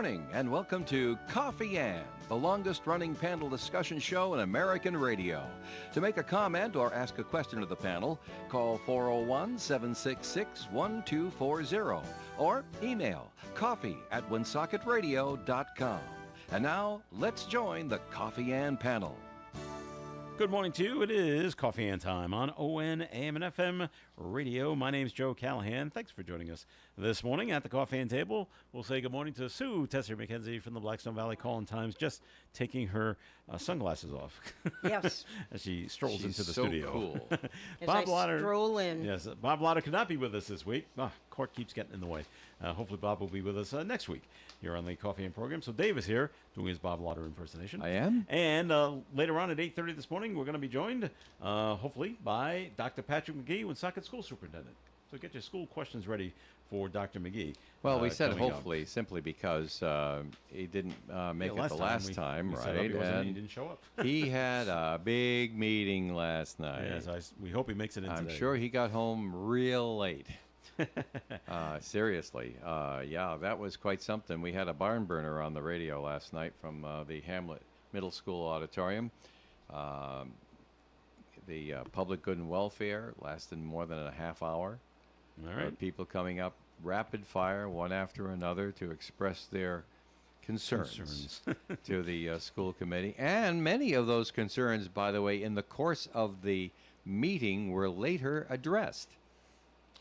morning and welcome to Coffee Ann, the longest-running panel discussion show in American radio. To make a comment or ask a question to the panel, call 401-766-1240 or email coffee@woonsocket.radio.com. And now, let's join the Coffee Ann panel. Good morning to you. It is Coffee Ann time on ON, AM, and FM radio. My name's Joe Callahan. Thanks for joining us this morning at the Coffee Ann table. We'll say good morning to Sue Tesser-McKenzie from the Blackstone Valley Call-In-Times, just taking her sunglasses off. Yes. As she strolls into the so studio. Cool. Bob Lotter. Stroll in. Yes, Bob Lotter could not be with us this week. Court keeps getting in the way. Hopefully Bob will be with us next week here on the Coffee Ann program. So Dave is here doing his Bob Lotter impersonation. I am. And later on at 8:30 this morning, we're going to be joined, hopefully, by Dr. Patrick McGee, Woonsocket School Superintendent. So get your school questions ready for Dr. McGee. Well, we said coming hopefully simply because he didn't make it the last last time, time, we set up, right? and he didn't show up. He had a big meeting last night. Yes, we hope he makes it in I'm today. sure he got home real late. Seriously, yeah, that was quite something. We had a barn burner on the radio last night from the Hamlet Middle School auditorium. The public good and welfare lasted more than a half hour. All right. People coming up rapid fire, one after another, to express their concerns to the school committee. And many of those concerns, by the way, in the course of the meeting were later addressed.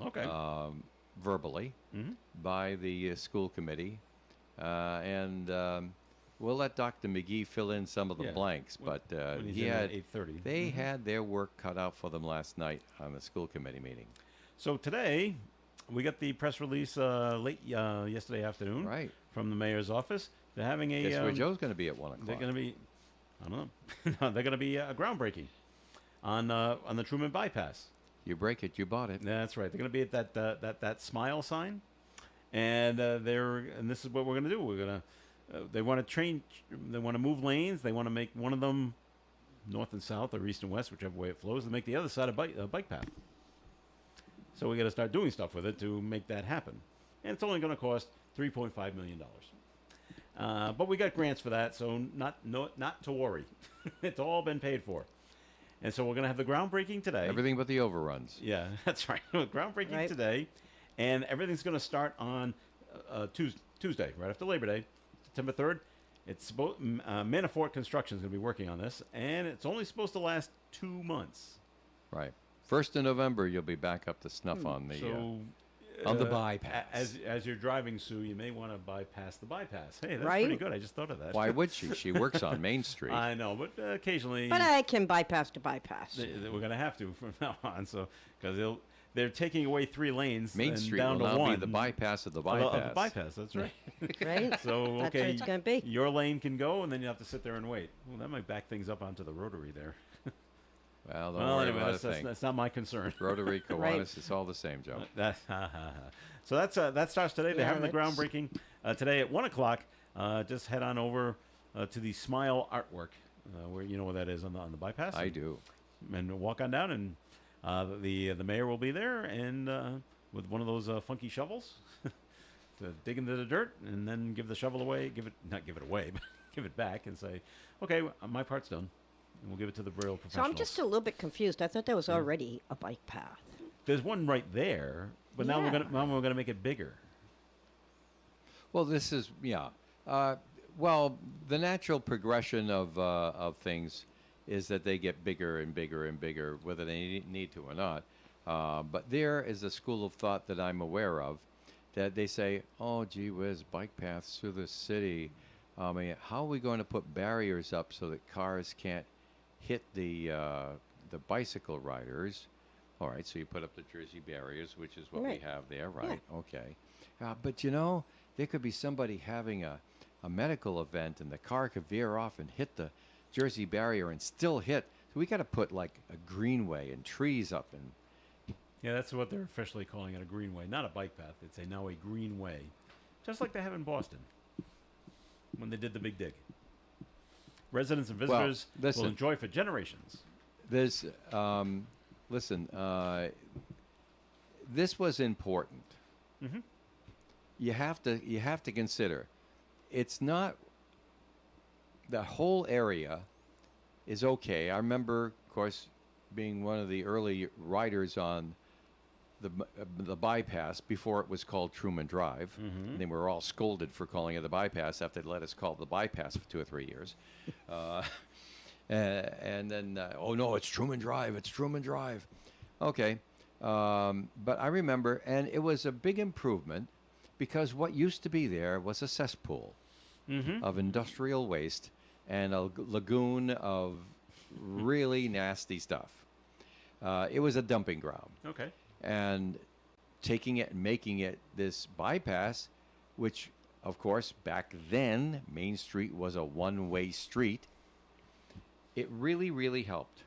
Okay. Verbally by the school committee. And we'll let Dr. McGee fill in some of the blanks. But when he's he in had, at 8:30. they had their work cut out for them last night on the school committee meeting. So today, we got the press release late yesterday afternoon from the mayor's office. They're having a... Guess where Joe's going to be at 1 o'clock. They're going to be... I don't know. No, they're going to be groundbreaking on the Truman Bypass. You break it, you bought it. That's right. They're going to be at that smile sign, and this is what we're going to do. We're going to they want to move lanes. They want to make one of them north and south or east and west, whichever way it flows, and make the other side a bike path. So we got to start doing stuff with it to make that happen, and it's only going to cost $3.5 million. But we got grants for that, so not to worry. It's all been paid for. And so we're going to have the groundbreaking today. Everything but the overruns. Yeah, that's right. Groundbreaking today. And everything's going to start on Tuesday, right after Labor Day, September 3rd. It's Manafort Construction is going to be working on this, and it's only supposed to last 2 months. Right. 1st of November, you'll be back up to snuff on the bypass. As you're driving, Sue, you may want to bypass the bypass. Hey, that's Right? pretty good. I just thought of that. Why would she? She works on Main Street. I know, but occasionally... But I can bypass the bypass. We're going to have to from now on, so because they're taking away 3 lanes Main and Street down will to now one. be the bypass of the Of bypass. the bypass, that's right. Right? So, That's what okay, it's gonna be. your lane can go, and then you have to sit there and wait. Well, that might back things up onto the rotary there. Well, don't worry about a thing. That's not my concern. Rotary, Kiwanis, it's all the same, Joe. So that starts today. They're having the that's- groundbreaking today at 1 o'clock. Just head on over to the Smile Artwork, where you know where that is on the bypass. I do. And walk on down, and the mayor will be there, and with one of those funky shovels to dig into the dirt, and then give the shovel away. Not give it away, but give it back, and say, "Okay, my part's done." And we'll give it to the real So professionals. I'm just a little bit confused. I thought there was already a bike path. There's one right there, but now we're gonna make it bigger. Well, this is, well, the natural progression of things is that they get bigger and bigger and bigger, whether they need to or not. But there is a school of thought that I'm aware of that they say, oh, gee whiz, bike paths through the city. I mean, how are we going to put barriers up so that cars can't hit the bicycle riders? All right, so you put up the Jersey barriers, which is what we have there, right? Yeah. Okay. But, there could be somebody having a medical event, and the car could veer off and hit the Jersey barrier and still hit. So we got to put, like, a greenway and trees up. And Yeah, that's what they're officially calling it, a greenway. Not a bike path. It's now a greenway, just like they have in Boston when they did the Big Dig. Residents and visitors will enjoy for generations. There's, this was important. Mm-hmm. You have to consider, it's not. The whole area is okay. I remember, of course, being one of the early riders on the bypass before it was called Truman Drive. And they were all scolded for calling it the bypass after they let us call it the bypass for 2 or 3 years. And then, oh no, it's Truman Drive. It's Truman Drive. Okay. But I remember, and it was a big improvement because what used to be there was a cesspool of industrial waste and a lagoon of really nasty stuff. It was a dumping ground. Okay. And taking it and making it this bypass, which, of course, back then, Main Street was a one-way street, it really, really helped.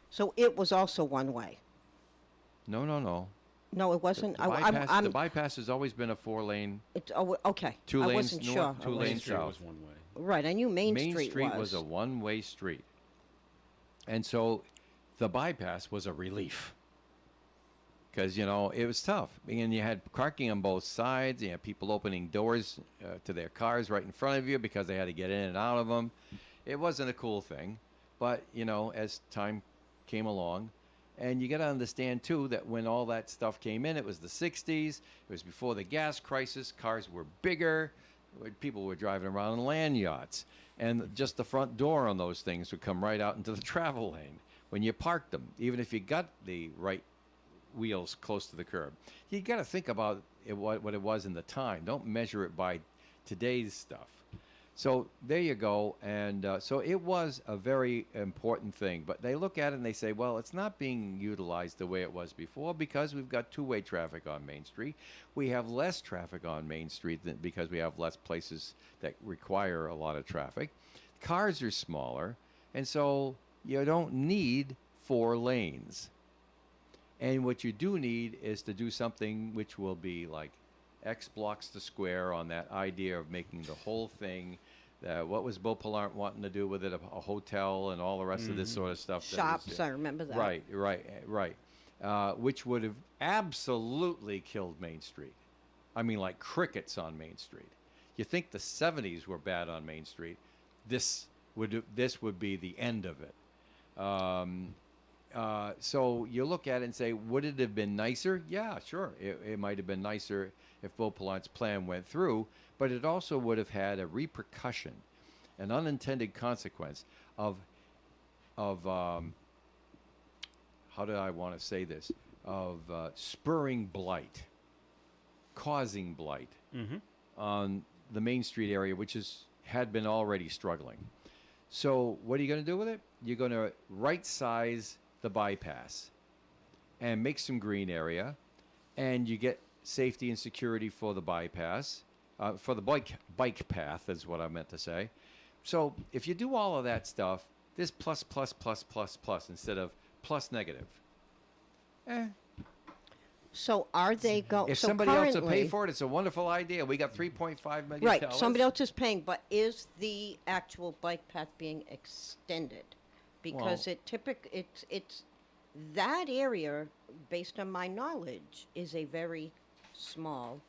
So it was also one way. No, no, no. No, it wasn't. The bypass has always been a 4-lane, Okay. 2 I lanes wasn't north, sure. 2 Main lanes Street south. was one way. Right, I knew Main Street was a one-way street. And so the bypass was a relief. Because, you know, it was tough. And you had parking on both sides. You had people opening doors to their cars right in front of you because they had to get in and out of them. It wasn't a cool thing. But, you know, as time came along, and you got to understand, too, that when all that stuff came in, it was the 60s. It was before the gas crisis. Cars were bigger. People were driving around in land yachts. And just the front door on those things would come right out into the travel lane when you parked them, even if you got the right wheels close to the curb. You got to think about it, what it was in the time. Don't measure it by today's stuff. So there you go. And so it was a very important thing. But they look at it and they say, well, it's not being utilized the way it was before because we've got two-way traffic on Main Street. We have less traffic on Main Street because we have less places that require a lot of traffic. Cars are smaller. And so you don't need 4 lanes. And what you do need is to do something which will be like X blocks the square on that idea of making the whole thing. What was Beau Pillar wanting to do with it? A hotel and all the rest of this sort of stuff. Shops, I remember that. Right. Which would have absolutely killed Main Street. I mean, like crickets on Main Street. You think the 70s were bad on Main Street. This would be the end of it. So you look at it and say, would it have been nicer? Yeah, sure. It might have been nicer if Beau Pillar's plan went through, but it also would have had a repercussion, an unintended consequence of how do I want to say this? Of spurring blight, causing blight on the Main Street area, which had been already struggling. So what are you going to do with it? You're going to right-size the bypass and make some green area, and you get safety and security for the bypass, for the bike path is what I meant to say. So if you do all of that stuff, this plus instead of plus negative. So are they going? If somebody else will pay for it, it's a wonderful idea. We got 3.5 million. Right, somebody else is paying, but is the actual bike path being extended? Because it's that area, based on my knowledge, is a very small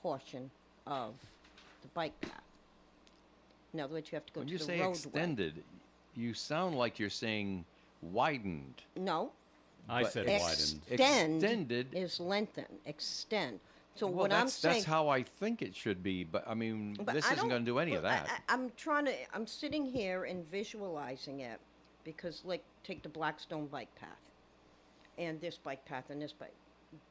portion of the bike path. In other words, you have to go When to you the say roadway. extended, you sound like you're saying widened. No, I But said ex- widened. Extended. is lengthen, extend. So Well, what I'm saying, that's how I think it should be, but I mean, but this I isn't don't- going to do any of but that. I'm sitting here and visualizing it because, like, take the Blackstone bike path and this bike path and this bike.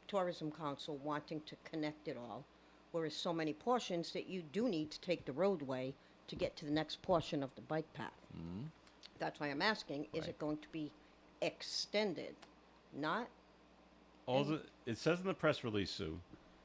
Tourism Council wanting to connect it all, whereas so many portions that you do need to take the roadway to get to the next portion of the bike path. That's why I'm asking, is Right. it going to be extended? Not It says in the press release, Sue,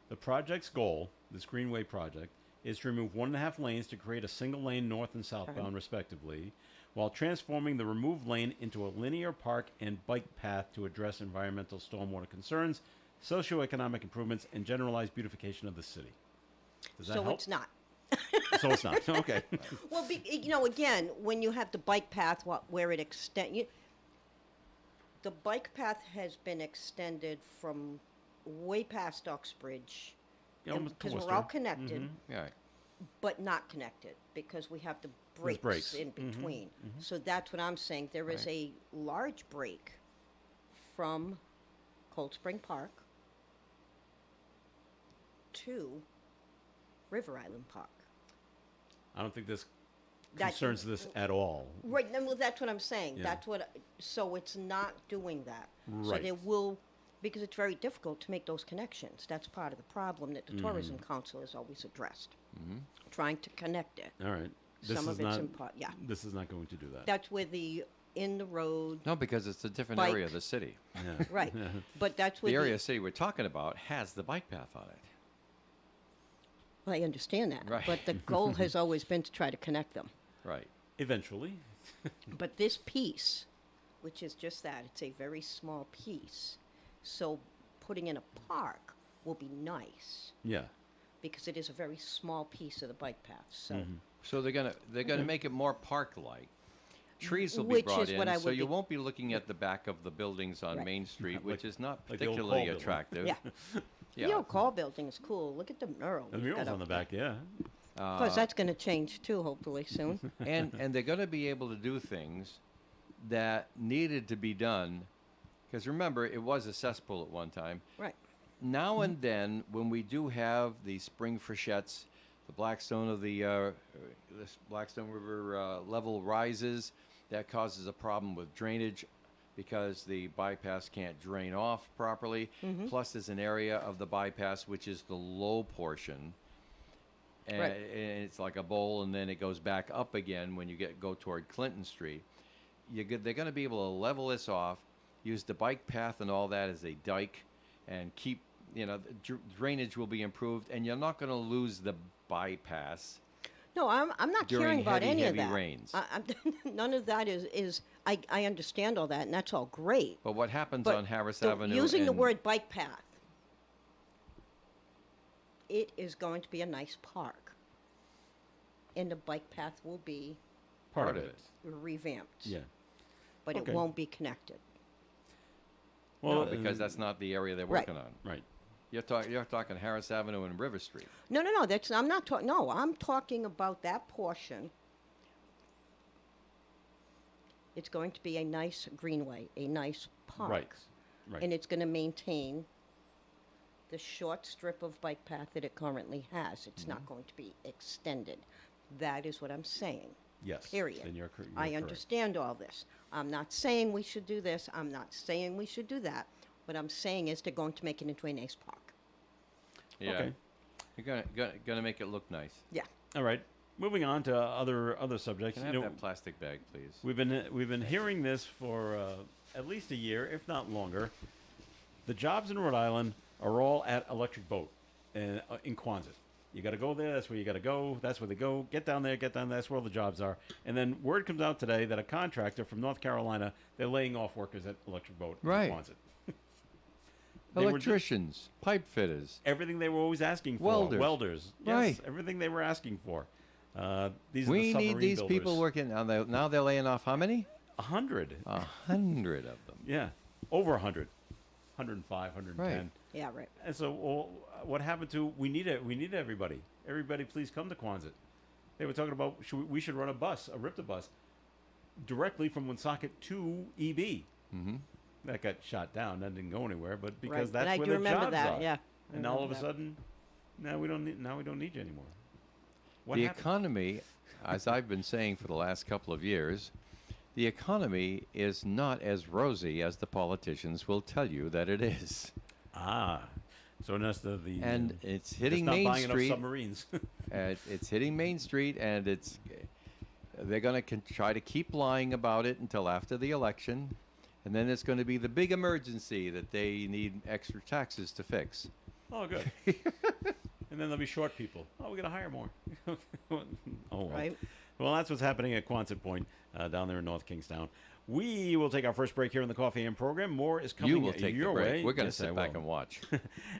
the project's goal, this Greenway project, is to remove 1.5 lanes to create a single lane north and southbound, respectively, while transforming the removed lane into a linear park and bike path to address environmental stormwater concerns, socioeconomic improvements, and generalized beautification of the city. Does that so help? it's not. So it's not. Okay. Well, again, when you have the bike path where it the bike path has been extended from way past Uxbridge, Yeah, almost to because we're Worcester. all connected. Yeah. but not connected because we have the There's breaks breaks. in between. So that's what I'm saying. There is a large break from Cold Spring Park to River Island Park. I don't think this That- concerns this at all. Right, no, well, that's what I'm saying. Yeah. That's what, so it's not doing that. So Right. there will, because it's very difficult to make those connections. That's part of the problem that the Tourism Mm-hmm. Council has always addressed. Trying to connect it. All right. This Some is of it's not. in part, yeah. This is not going to do that. That's where the, in the road, No, because it's a different Bike. area of the city. Yeah. right. But that's where The area of the city we're talking about has the bike path on it. well, I understand that. Right. But the goal has always been to try to connect them. Right. Eventually. But this piece, which is just that, it's a very small piece. So putting in a park will be nice Yeah. because it is a very small piece of the bike path. So So they're gonna make it more park-like. Trees will be Which brought is what in, I so would you be- won't be looking at the back of the buildings on Right. Main Street, which is not like the old particularly Cole building. attractive. yeah. Yeah. The old call building is cool. Look at the mural. The we've murals got on the up there. back, yeah. Of course, that's going to change too, hopefully soon. and they're going to be able to do things that needed to be done, because remember, it was a cesspool at one time. Right. Now and then, when we do have the spring freshets, the Blackstone of the this Blackstone River level rises, that causes a problem with drainage because the bypass can't drain off properly. Plus, there's an area of the bypass which is the low portion, and, Right. and it's like a bowl, and then it goes back up again when you go toward Clinton Street. They're going to be able to level this off, use the bike path and all that as a dike, and keep, the drainage will be improved, and you're not going to lose the bypass. No, I'm not During caring about heavy, any heavy of that. rains. None of that is I understand all that, and that's all great. But what happens But on Harris the- Avenue? using the and- word bike path, it is going to be a nice park. And the bike path will be part of it. revamped. Yeah. But Okay. it won't be connected. No, Well, because that's not the area they're Right. working on. right. You're talking Harris Avenue and River Street. No. I'm not talking. No, I'm talking about that portion. It's going to be a nice greenway, a nice park. Right. Right. And it's going to maintain the short strip of bike path that it currently has. It's Mm-hmm. not going to be extended. That is what I'm saying. Yes. Period. Then you're I correct. understand all this. I'm not saying we should do this. I'm not saying we should do that. What I'm saying is they're going to make it into a nice park. Yeah. Okay. You're gonna make it look nice. Yeah. All right. Moving on to other subjects. Can I have that plastic bag, please? We've been hearing this for at least a year, if not longer. The jobs in Rhode Island are all at Electric Boat in Quonset. You got to go there. That's where you got to go. That's where they go. Get down there. Get down there. That's where all the jobs are. And then word comes out today that a contractor from North Carolina, they're laying off workers at Electric Boat Right. in Quonset. They were ju- Electricians, pipe fitters. Everything they were always asking for. Welders. Yes, Right. everything they were asking for. These We are the need submarine these builders. people working. Now they're laying off how many? 100. 100 of them. Yeah, over 100. 105, 110. Right. Yeah, right. And so, what happened to? We need it. We need everybody. Everybody, please come to Quonset. They were talking about we should run a bus, a RIPTA bus, directly from Woonsocket to EB. Mm-hmm. That got shot down. That didn't go anywhere. But because Right. that's And I where do the remember jobs that. are. Yeah. I And all of a remember that. sudden, now we don't need you anymore. What The happened? economy, as I've been saying for the last couple of years, the economy is not as rosy as the politicians will tell you that it is. So that's the And it's it's hitting not Main buying enough Street. submarines. It's hitting Main Street, and they're going to try to keep lying about it until after the election, and then it's going to be the big emergency that they need extra taxes to fix. Oh, good. And then there'll be short people. Oh, we got to hire more. Oh, well. Right. Well, that's what's happening at Quonset Point down there in North Kingstown. We will take our first break here in the Coffee AM program. More is coming You will take your the break. way. We're going to Yes, I sit back will. and watch.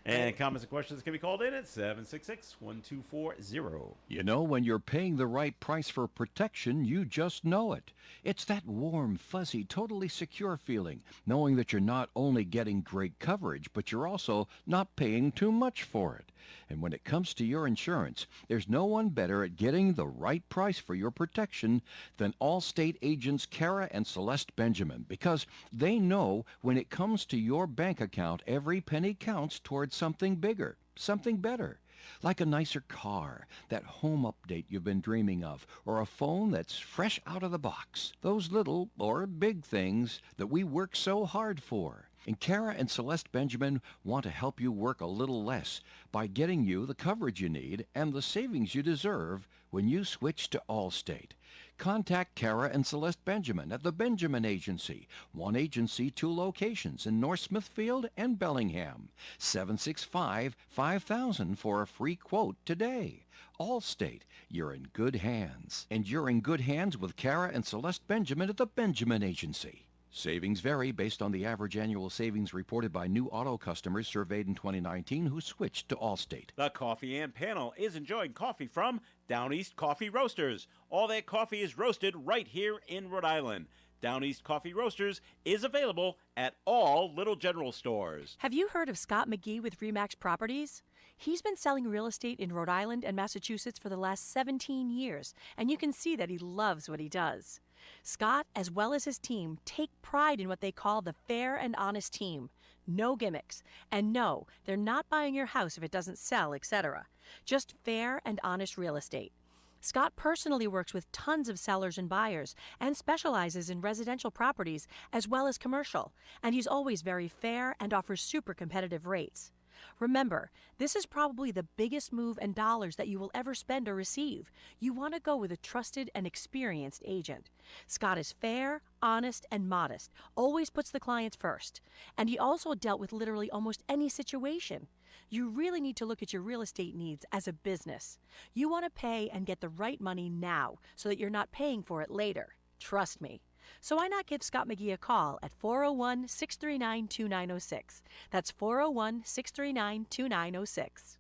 And comments and questions can be called in at 766-1240. You know, when you're paying the right price for protection, you just know it. It's that warm, fuzzy, totally secure feeling, knowing that you're not only getting great coverage, but you're also not paying too much for it. And when it comes to your insurance, there's no one better at getting the right price for your protection than Allstate agents Kara and Celeste Benjamin, because they know when it comes to your bank account, every penny counts towards something bigger, something better. Like a nicer car, that home update you've been dreaming of, or a phone that's fresh out of the box. Those little or big things that we work so hard for. And Kara and Celeste Benjamin want to help you work a little less by getting you the coverage you need and the savings you deserve when you switch to Allstate. Contact Kara and Celeste Benjamin at the Benjamin Agency. One agency, two locations in North Smithfield and Bellingham. 765-5000 for a free quote today. Allstate, you're in good hands. And you're in good hands with Kara and Celeste Benjamin at the Benjamin Agency. Savings vary based on the average annual savings reported by new auto customers surveyed in 2019 who switched to Allstate. The Coffee and Panel is enjoying coffee from Down East Coffee Roasters. All their coffee is roasted right here in Rhode Island. Down East Coffee Roasters is available at all Little General stores. Have you heard of Scott McGee with RE/MAX Properties? He's been selling real estate in Rhode Island and Massachusetts for the last 17 years, and you can see that he loves what he does. Scott, as well as his team, take pride in what they call the fair and honest team. No gimmicks. And no, they're not buying your house if it doesn't sell, etc. Just fair and honest real estate. Scott personally works with tons of sellers and buyers and specializes in residential properties as well as commercial. And he's always very fair and offers super competitive rates. Remember, this is probably the biggest move in dollars that you will ever spend or receive. You want to go with a trusted and experienced agent. Scott is fair, honest, and modest, always puts the clients first. And he also dealt with literally almost any situation. You really need to look at your real estate needs as a business. You want to pay and get the right money now so that you're not paying for it later. Trust me. So why not give Scott McGee a call at 401-639-2906. That's 401-639-2906.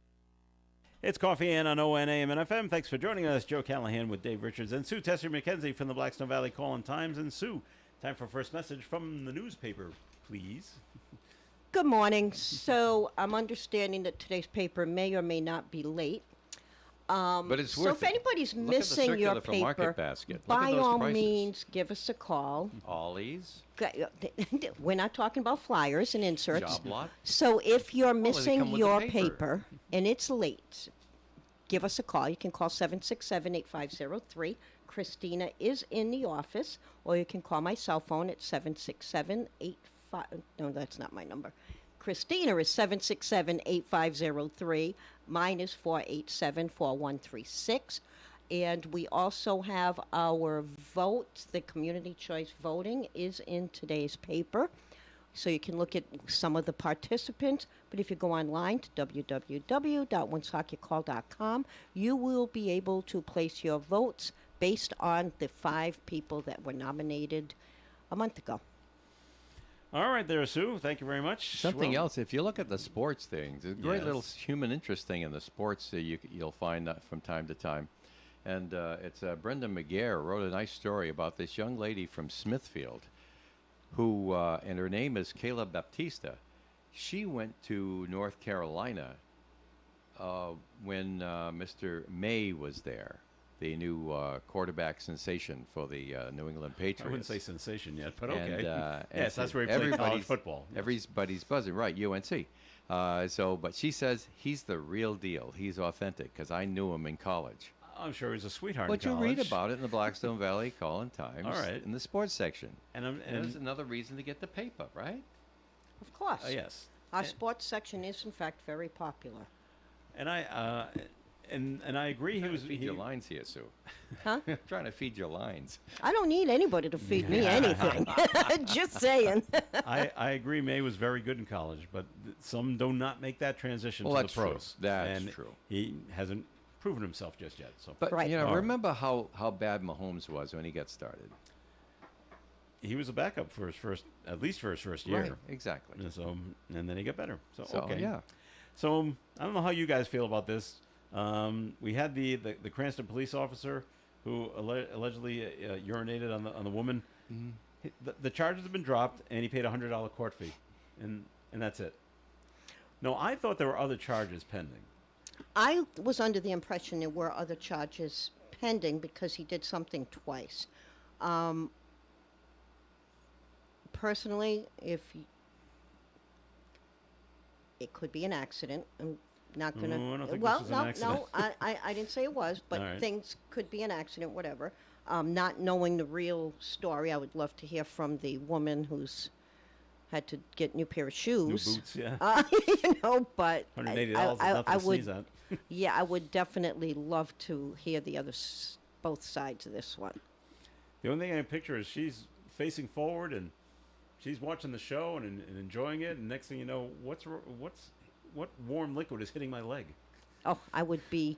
It's Coffee and on ONAM and FM. Thanks for joining us. Joe Callahan with Dave Richards and Sue Tesser McKenzie from the Blackstone Valley Call-in-Times. And Sue, time for first message from the newspaper, please. Good morning. So I'm understanding that today's paper may or may not be late. But it's So worth if it. anybody's Look at the missing your circular for Market paper, Basket. Look at by those all prices. means, give us a call. Ollie's, We're not talking about flyers and inserts. Job Lot. So if you're they missing come with the your paper. paper and it's late, give us a call. You can call 767-8503. Christina is in the office, or you can call my cell phone at 767-85. No, that's not my number. Christina is 767-8503. Mine is 487-4136. And we also have our vote. The community choice voting is in today's paper. So you can look at some of the participants. But if you go online to www.woonsocketcall.com, you will be able to place your votes based on the 5 people that were nominated a month ago. All right there, Sue. Thank you very much. Something Well, else, if you look at the sports things, there's a great little Yes. human interest thing in the sports that you'll find from time to time. And it's Brenda McGare wrote a nice story about this young lady from Smithfield who, and her name is Kayla Baptista. She went to North Carolina when Mr. May was there, the new quarterback sensation for the New England Patriots. I wouldn't say sensation yet, but And, okay. and Yes, so that's where he played college everybody's- football. Everybody's buzzing, right? UNC. But she says he's the real deal. He's authentic because I knew him in college. I'm sure he's a sweetheart But in you college. read about it in the Blackstone Valley Call-in-Times. All right. In the sports section. And, There's another reason to get the paper, right? Of course. yes. Our And- sports section is, in fact, very popular. And I agree. He was. Feed your lines here, Sue. Huh? I'm trying to feed your lines. I don't need anybody to feed me anything. Just saying. I agree. May was very good in college, but some do not make that transition Well, to that's the true. pros. That's and true. He hasn't proven himself just yet. So, But, Right. All right. remember how bad Mahomes was when he got started? he was a backup for his first, at least for his first year. Right, exactly. And so, and then he got better. So, So, okay. yeah. So I don't know how you guys feel about this. We had the Cranston police officer who allegedly urinated on the woman. Mm-hmm. The charges have been dropped, and he paid a $100 court fee, and that's it. No, I thought there were other charges pending. I was under the impression there were other charges pending because he did something twice. Personally, it could be an accident. I'm not gonna. Ooh, I don't think well, this is an no, accident. no, I didn't say it was, but All right. things could be an accident, whatever. Not knowing the real story, I would love to hear from the woman who's had to get new pair of New shoes. boots, yeah. But $180 is I nothing to would, sneeze at. yeah, I would definitely love to hear the both sides of this one. The only thing I picture is she's facing forward and she's watching the show and enjoying it. And next thing you know, what warm liquid is hitting my leg? Oh, I would be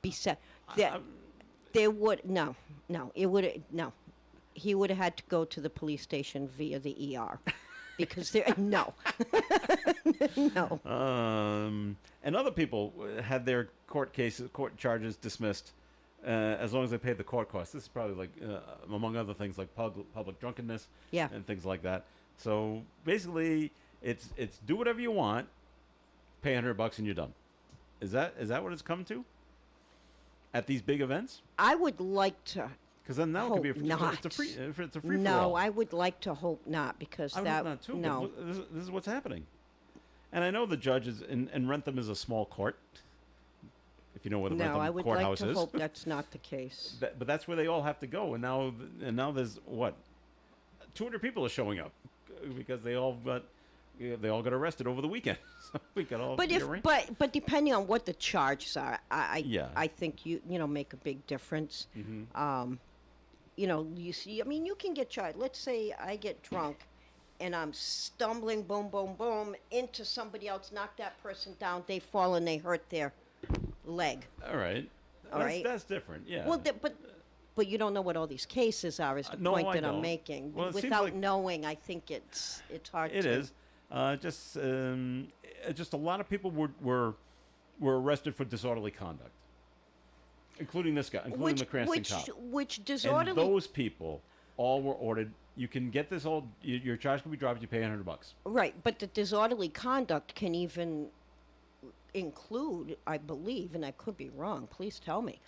beset. There would no, it would no. He would have had to go to the police station via the ER, because there no, no. And other people had their court charges dismissed as long as they paid the court costs. This is probably like, among other things, like public drunkenness, Yeah. and things like that. So basically, it's do whatever you want, pay $100 and you're done. Is that what it's come to? At these big events? I would like to. Because then now it could be Hope not. it's a free for all. No, I would like to hope not, because I would that hope not too. no. But this is what's happening. And I know the judges in Rentham is a small court. If you know where the No, I Rentham would like courthouse to is. hope that's not the case. But that's where they all have to go, and now there's what, 200 people are showing up because they all got arrested over the weekend. So we got all. But but depending on what the charges are, Yeah. I think you make a big difference. You see, I mean, you can get charged. Let's say I get drunk, and I'm stumbling, boom, boom, boom, into somebody else, knock that person down. They fall and they hurt their leg. All right. All right. That's different. Yeah. Well, but you don't know what all these cases are. Is the No, point I that I'm don't. making? Well, it seems Without like- knowing, I think it's hard. It to. is. Just a lot of people were arrested for disorderly conduct, including this guy, including the Cranston cop. Which And disorderly. those people all were ordered. You can get this all. Your charge can be dropped. You pay $100. Right, but the disorderly conduct can even include, I believe, and I could be wrong, please tell me,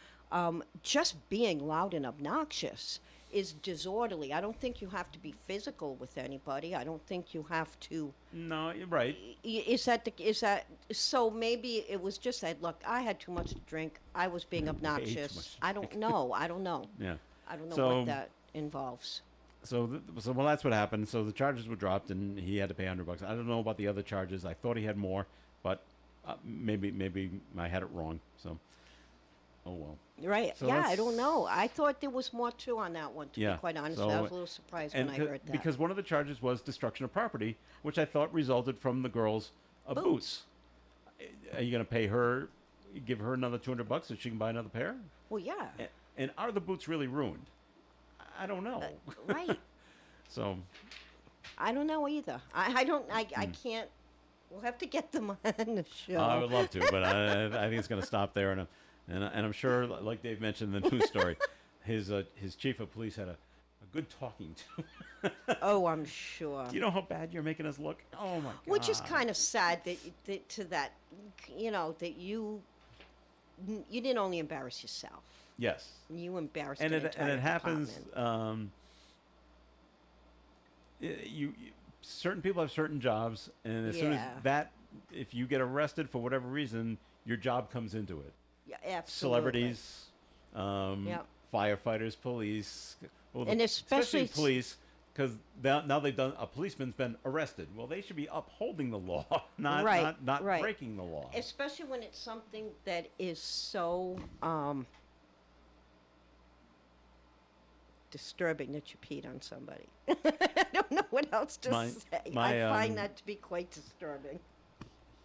just being loud and obnoxious is disorderly. I don't think you have to be physical with anybody. I don't think you have to. No, you're right. Is that so? Maybe it was just that. Look, I had too much to drink. I was being obnoxious. much to I don't know. I don't know. Yeah. I don't know So- what that involves. So well, that's what happened. So the charges were dropped, and he had to pay $100. I don't know about the other charges. I thought he had more, but maybe I had it wrong. So, oh well. Right. So Yeah, I let's- don't know. I thought there was more too on that one, to Yeah, be quite honest. so- I was a little surprised when I heard that. Because one of the charges was destruction of property, which I thought resulted from the girl's boots. Are you going to pay her, give her another $200 so she can buy another pair? Well, yeah. And are the boots really ruined? I don't know. Right. So, I don't know either. I don't, I Hmm. can't, we'll have to get them on the show. I would love to, but I think it's going to stop there. And I'm sure, like Dave mentioned in the news story, his chief of police had a good talking to. Oh, I'm sure. Do you know how bad you're making us look? Oh my god. Which is kind of sad that you didn't only embarrass yourself. Yes. You embarrassed And an it entire happens. department. You certain people have certain jobs, and as soon as Yeah. that, if you get arrested for whatever reason, your job comes into it. Yeah, absolutely. Celebrities, Yep. firefighters, police, well, And especially police, because now they've done. A policeman's been arrested. Well, they should be upholding the law, not Right, not right. breaking the law. Especially when it's something that is so disturbing that you peed on somebody. I don't know what else to My- say. my, I find that to be quite disturbing.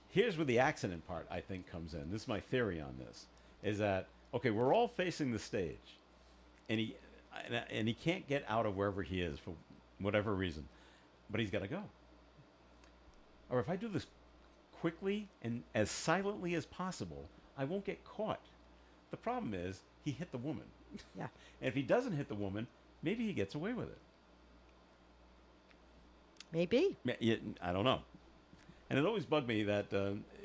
Here's where the accident part, I think, comes in. This is my theory on this: is that okay? We're all facing the stage, and he can't get out of wherever he is for whatever reason, but he's got to go. Or if I do this quickly and as silently as possible, I won't get caught. The problem is he hit the woman. Yeah. And if he doesn't hit the woman, maybe he gets away with it. Maybe. I don't know. And it always bugged me that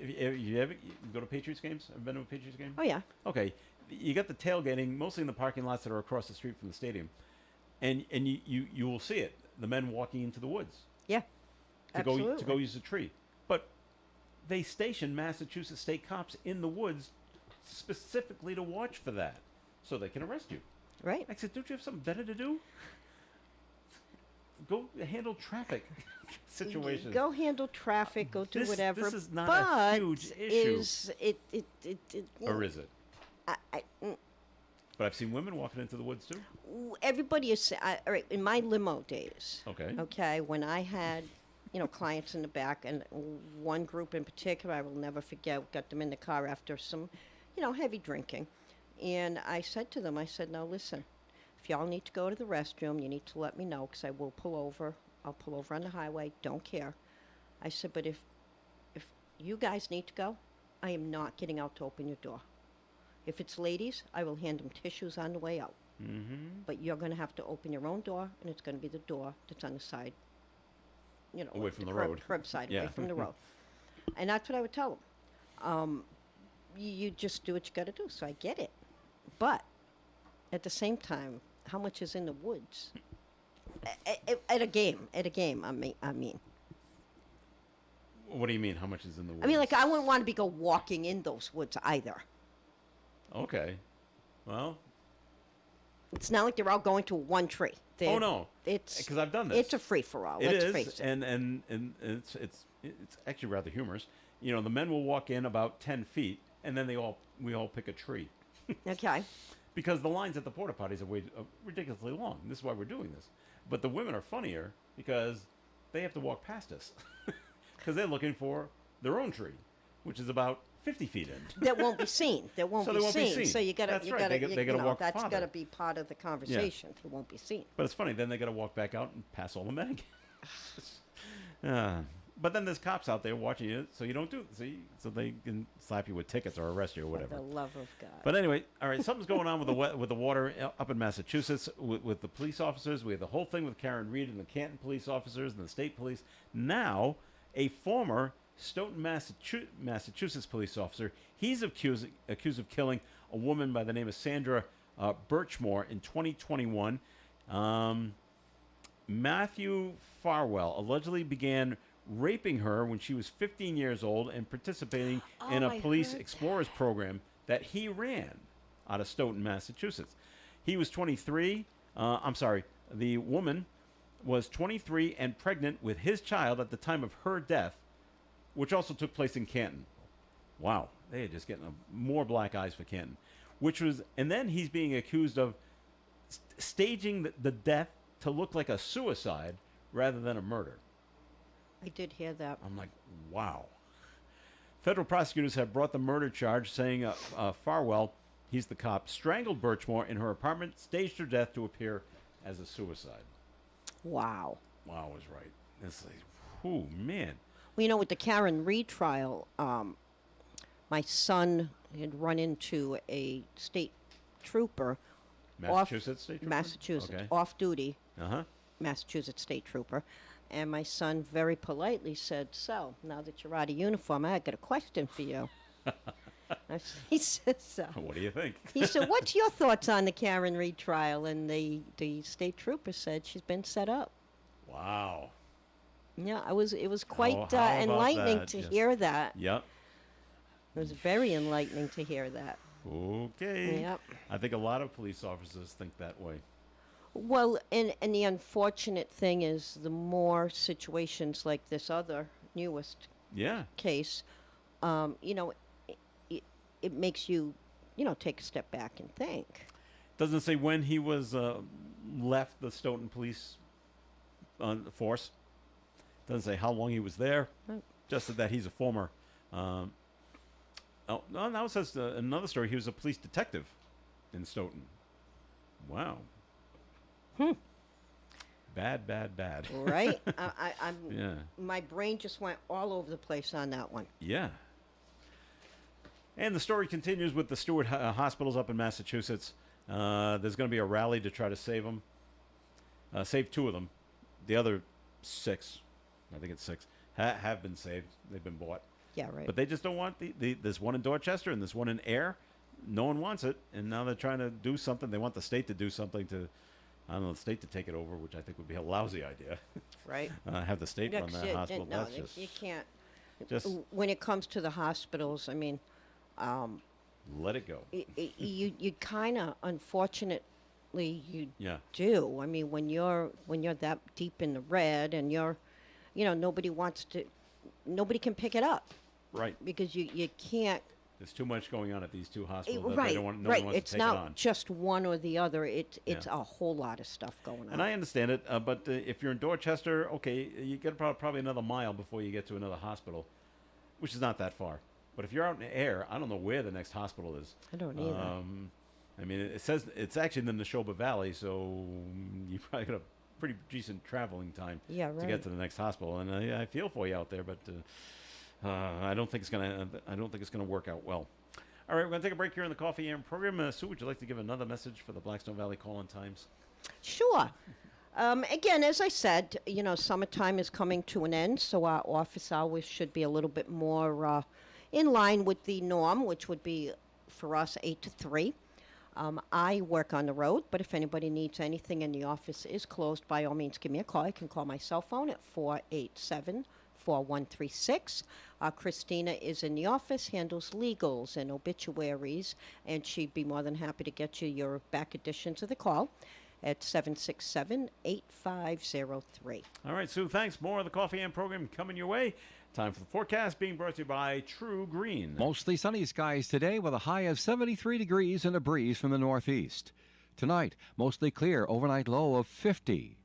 if you ever you go to Patriots games? Ever been to a Patriots game? Oh yeah. Okay, you got the tailgating mostly in the parking lots that are across the street from the stadium, and you will see it. The men walking into the woods Yeah. to Absolutely. go use a tree, but they station Massachusetts state cops in the woods specifically to watch for that, so they can arrest you. Right. I said, don't you have something better to do? Go handle traffic situations. Go handle traffic. Go do This- whatever. this is not but a huge issue. Is it? Or is it? I, But I've seen women walking into the woods too. everybody is. All right. In my limo days. Okay. Okay. When I had, clients in the back, and one group in particular, I will never forget. Got them in the car after some, heavy drinking, and I said to them, I said, now listen, if y'all need to go to the restroom, you need to let me know because I will pull over. I'll pull over on the highway. Don't care. I said, but if you guys need to go, I am not getting out to open your door. If it's ladies, I will hand them tissues on the way out. Mm-hmm. But you're going to have to open your own door, and it's going to be the door that's on the side, Away from the curb- road. curbside, Yeah. away from the road. And that's what I would tell them. You just do what you got to do. So I get it, but at the same time, how much is in the woods? At a game, I mean. What do you mean? How much is in the woods? I mean, like I wouldn't want to go walking in those woods either. Okay. Well. It's not like they're all going to one tree. Oh no. It's Because I've done this. It's a free for all. It Let's is, face it. and it's actually rather humorous. The men will walk in about 10 feet, and then we all pick a tree. Okay. Because the lines at the porta potties are ridiculously long. This is why we're doing this. But the women are funnier because they have to walk past us because they're looking for their own tree, which is about 50 feet in. That won't be seen. That won't, So be, they won't be seen. seen. So you gotta, That's you right. gotta, They gotta walk that's farther. gotta be part of the conversation. It won't be seen. But it's funny. Then they got to walk back out and pass all the men again. But then there's cops out there watching you, so you don't do it. See, so they can slap you with tickets or arrest you or For whatever. the love of God. But anyway, all right, something's going on with the water up in Massachusetts with the police officers. We had the whole thing with Karen Reed and the Canton police officers and the state police. Now, a former Stoughton, Massachusetts police officer, he's accused of killing a woman by the name of Sandra Birchmore in 2021. Matthew Farwell allegedly began raping her when she was 15 years old and participating in a I police heard explorers program that he ran out of Stoughton, Massachusetts. He was 23. The woman was 23 and pregnant with his child at the time of her death, which also took place in Canton. Wow, they are just getting more black eyes for Canton. And then he's being accused of staging the death to look like a suicide rather than a murder. I did hear that. I'm like, wow. Federal prosecutors have brought the murder charge, saying Farwell, he's the cop, strangled Birchmore in her apartment, staged her death to appear as a suicide. Wow. Wow, I was right. It's like, whew, man. Well, with the Karen Reed trial, my son had run into a state trooper, Massachusetts State Trooper? Massachusetts, Okay. off duty, Uh-huh. Massachusetts state trooper. And my son very politely said, so, now that you're out of uniform, I got a question for you. He says, What do you think? he said, what's your thoughts on the Karen Reed trial? And the state trooper said she's been set up. Wow. Yeah, it was quite how about enlightening that? to Yes. hear that. Yep. It was very enlightening to hear that. Okay. Yep. I think a lot of police officers think that way. Well, and the unfortunate thing is the more situations like this other newest Yeah. case, it makes you, take a step back and think. Doesn't say when he was left the Stoughton police force. Doesn't say how long he was there. Right. Just that he's a former. Oh, no, now it says another story. He was a police detective in Stoughton. Wow. Bad, bad, bad. Right? I'm. Yeah. My brain just went all over the place on that one. Yeah. And the story continues with the Stewart hospitals up in Massachusetts. There's going to be a rally to try to save them. Save 2 of them. The other 6, I think it's 6, have been saved. They've been bought. Yeah, right. But they just don't want this one in Dorchester and this one in Air. No one wants it, and now they're trying to do something. They want the state to do something to, I don't know, the state to take it over, which I think would be a lousy idea. Right. Have the state run that hospital. No, That's just you can't. just When it comes to the hospitals, I mean, let it go. you kind of, unfortunately, you Yeah. do. I mean, when you're that deep in the red, and nobody can pick it up Right. because you can't. There's too much going on at these two hospitals. that Right, they don't want, no right. one wants It's to take it not on. just one or the other. It's Yeah. a whole lot of stuff going on. And I understand it, but if you're in Dorchester, okay, you get probably another mile before you get to another hospital, which is not that far. But if you're out in the air, I don't know where the next hospital is. I don't either. I mean, it says it's actually in the Neshoba Valley, so you probably got a pretty decent traveling time Yeah, to right. get to the next hospital. And I feel for you out there, but I don't think it's gonna work out well. All right, we're going to take a break here in the Coffee AM program. Sue, would you like to give another message for the Blackstone Valley Call-In Times? Sure. Again, as I said, summertime is coming to an end, so our office hours should be a little bit more in line with the norm, which would be for us 8 to 3. I work on the road, but if anybody needs anything and the office is closed, by all means, give me a call. You can call my cell phone at 487-4136. Christina is in the office, handles legals and obituaries, and she'd be more than happy to get you your back editions of the call at 767-8503. All right, Sue, thanks. More of the Coffee AM program coming your way. Time for the forecast being brought to you by True Green. Mostly sunny skies today with a high of 73 degrees and a breeze from the northeast. Tonight, mostly clear, overnight low of 50.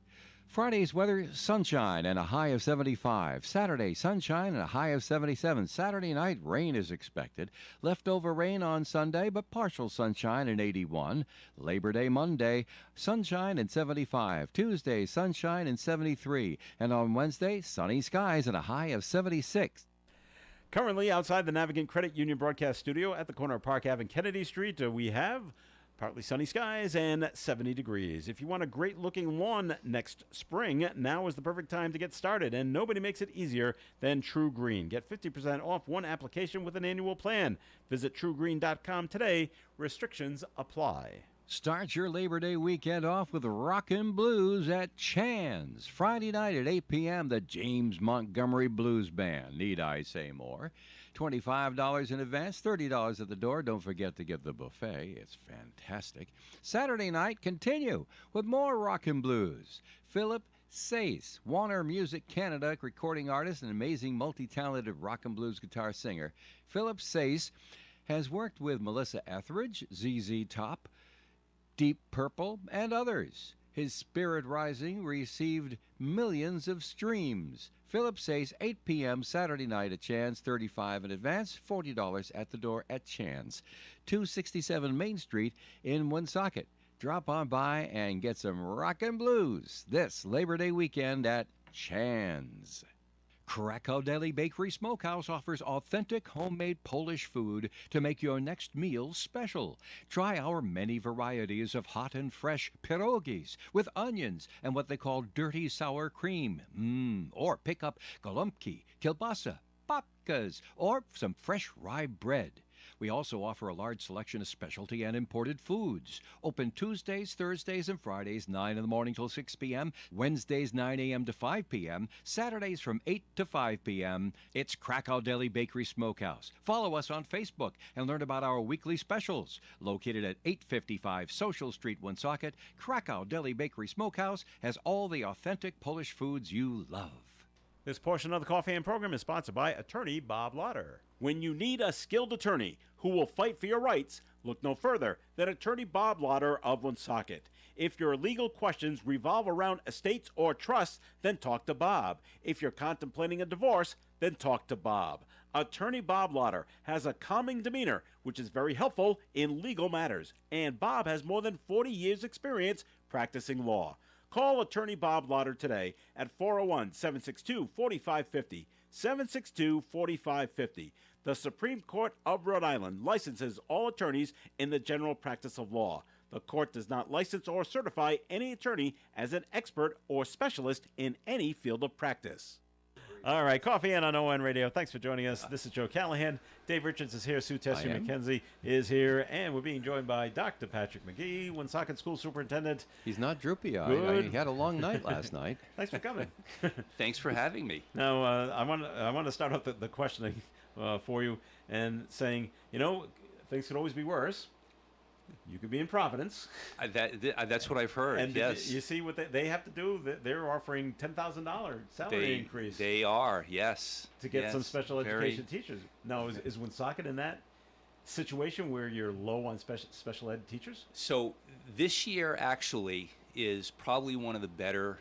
Friday's weather, sunshine and a high of 75. Saturday, sunshine and a high of 77. Saturday night, rain is expected. Leftover rain on Sunday, but partial sunshine and 81. Labor Day Monday, sunshine and 75. Tuesday, sunshine and 73. And on Wednesday, sunny skies and a high of 76. Currently outside the Navigant Credit Union broadcast studio at the corner of Park Ave and Kennedy Street, we have partly sunny skies and 70 degrees. If you want a great-looking lawn next spring, now is the perfect time to get started, and nobody makes it easier than True Green. Get 50% off one application with an annual plan. Visit truegreen.com today. Restrictions apply. Start your Labor Day weekend off with Rockin' Blues at Chan's. Friday night at 8 p.m., the James Montgomery Blues Band. Need I say more? $25 in advance, $30 at the door. Don't forget to get the buffet. It's fantastic. Saturday night, continue with more Rockin' Blues. Philip Sayce, Warner Music Canada recording artist and amazing multi-talented rock and blues guitar singer. Philip Sayce has worked with Melissa Etheridge, ZZ Top, Deep Purple, and others. His Spirit Rising received millions of streams. Philip Sayce, 8 p.m. Saturday night at Chan's, $35 in advance, $40 at the door at Chan's. 267 Main Street in Woonsocket. Drop on by and get some rockin' blues this Labor Day weekend at Chan's. Krakow Deli Bakery Smokehouse offers authentic homemade Polish food to make your next meal special. Try our many varieties of hot and fresh pierogies with onions and what they call dirty sour cream. Or pick up golubki, kielbasa, babkas, or some fresh rye bread. We also offer a large selection of specialty and imported foods. Open Tuesdays, Thursdays, and Fridays, 9 in the morning till 6 p.m., Wednesdays, 9 a.m. to 5 p.m., Saturdays from 8 to 5 p.m. It's Krakow Deli Bakery Smokehouse. Follow us on Facebook and learn about our weekly specials. Located at 855 Social Street, Woonsocket, Krakow Deli Bakery Smokehouse has all the authentic Polish foods you love. This portion of the Coffee AM program is sponsored by attorney Bob Lauder. When you need a skilled attorney who will fight for your rights, look no further than attorney Bob Lauder of Woonsocket. If your legal questions revolve around estates or trusts, then talk to Bob. If you're contemplating a divorce, then talk to Bob. Attorney Bob Lauder has a calming demeanor, which is very helpful in legal matters. And Bob has more than 40 years' experience practicing law. Call attorney Bob Lauder today at 401-762-4550, 762-4550. The Supreme Court of Rhode Island licenses all attorneys in the general practice of law. The court does not license or certify any attorney as an expert or specialist in any field of practice. All right, Coffee In on ON Radio. Thanks for joining us. This is Joe Callahan. Dave Richards is here. Sue Tessie am. McKenzie is here. And we're being joined by Dr. Patrick McGee, Woonsocket School Superintendent. He's not droopy. Good. He had a long night last night. Thanks for coming. Thanks for having me. Now, I want to start off the questioning for you and saying, things could always be worse. You could be in Providence. That's what I've heard. And yes, you see what they have to do? They're offering $10,000 salary increase They are. Yes. to get some Yes, special very- education teachers. Now, is Woonsocket in that situation where you're low on special ed teachers? So this year actually is probably one of the better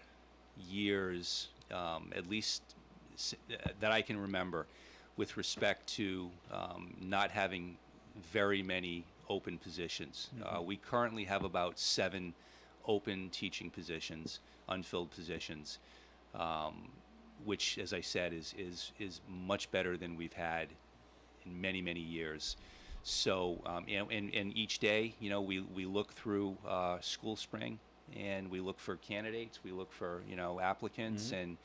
years, at least that I can remember, with respect to not having very many open positions. We currently have about 7 open teaching positions, unfilled positions, which, as I said, is much better than we've had in many, many years. So, and each day, we look through School Spring, and we look for candidates, we look for applicants, and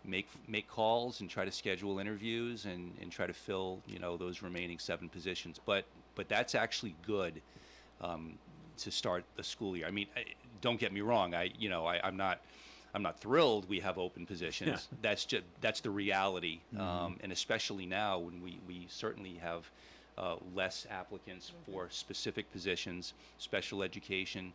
make calls and try to schedule interviews and try to fill those remaining 7 positions. But that's actually good to start the school year. I mean, don't get me wrong. I'm not thrilled we have open positions. Yeah. That's the reality, and especially now when we certainly have less applicants for specific positions, special education,